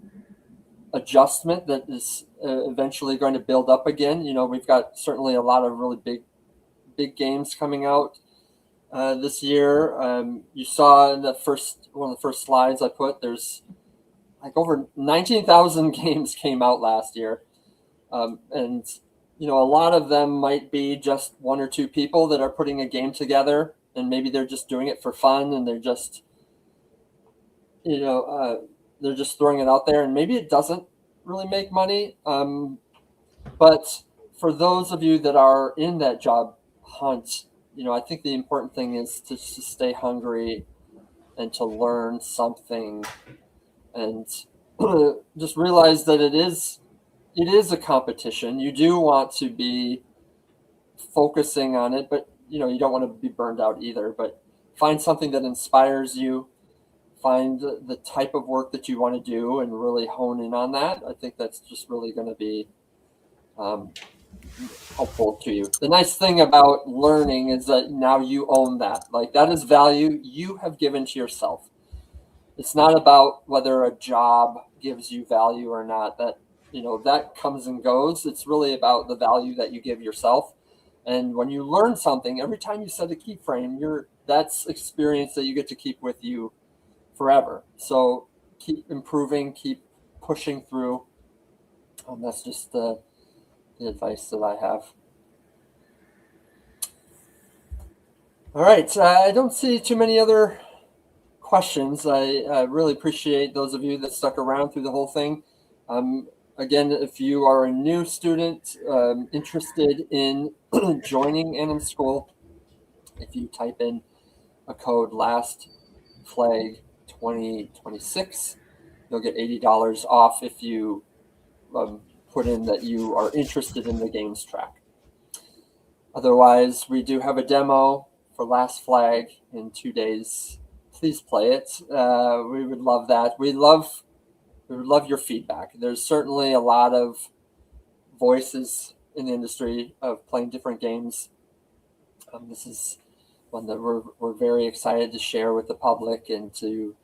adjustment that is eventually going to build up again. We've got certainly a lot of really big games coming out this year. You saw in one of the first slides I put, there's like over 19,000 games came out last year. And a lot of them might be just one or two people that are putting a game together, and maybe they're just doing it for fun, and they're just they're just throwing it out there, and maybe it doesn't really make money. But for those of you that are in that job hunt, I think the important thing is to stay hungry and to learn something, and just realize that it is a competition. You do want to be focusing on it, but you don't want to be burned out either. But find something that inspires you. Find the type of work that you want to do and really hone in on that. I think that's just really going to be helpful to you. The nice thing about learning is that now you own that. Like that is value you have given to yourself. It's not about whether a job gives you value or not. That comes and goes. It's really about the value that you give yourself. And when you learn something, every time you set a keyframe, that's experience that you get to keep with you forever. So keep improving, keep pushing through. That's just the advice that I have. All right. I don't see too many other questions. I really appreciate those of you that stuck around through the whole thing. Again, if you are a new student interested in joining AnimSchool, if you type in a code LASTFLAG 2026, you'll get $80 off if you put in that you are interested in the games track. Otherwise, we do have a demo for Last Flag in 2 days. Please play it. We would love that. We would love your feedback. There's certainly a lot of voices in the industry of playing different games. This is one that we're very excited to share with the public and to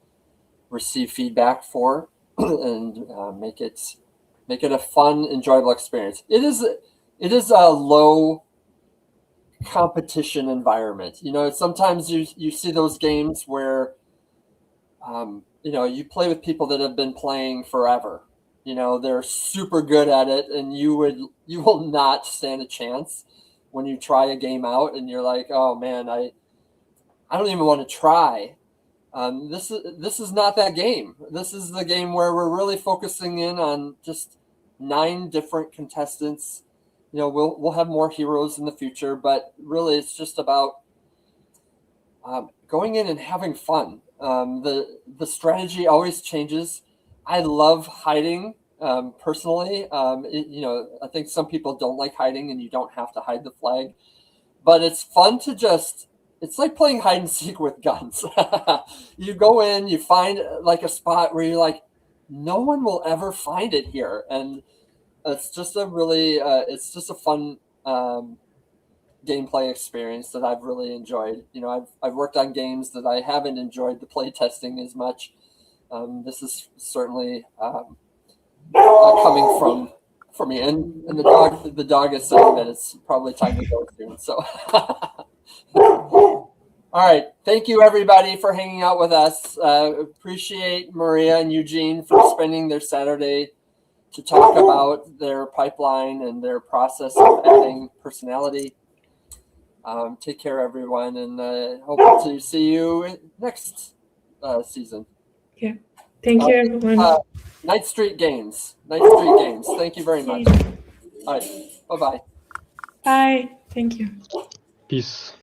receive feedback for, and make it a fun, enjoyable experience. It is a low competition environment. You know, sometimes you see those games where, you know, you play with people that have been playing forever. You know, they're super good at it, and you will not stand a chance when you try a game out, and you're like, oh man, I don't even want to try. This is not that game. This is the game where we're really focusing in on just 9 different contestants. You know, we'll have more heroes in the future, but really it's just about going in and having fun. The strategy always changes. I love hiding personally. You know, I think some people don't like hiding, and you don't have to hide the flag, but it's fun to just. It's like playing hide and seek with guns. You go in, you find like a spot where you're like, no one will ever find it here, and it's just a really, it's just a fun gameplay experience that I've really enjoyed. You know, I've worked on games that I haven't enjoyed the play testing as much. This is certainly coming from me, and the dog is saying that it's probably time to go soon. So. All right. Thank you, everybody, for hanging out with us. Appreciate Maria and Eugene for spending their Saturday to talk about their pipeline and their process of adding personality. Take care, everyone, and hope to see you next season.
Yeah. Thank you, everyone.
Night Street Games. Thank you very much. All right. Bye-bye.
Bye. Thank you.
Peace.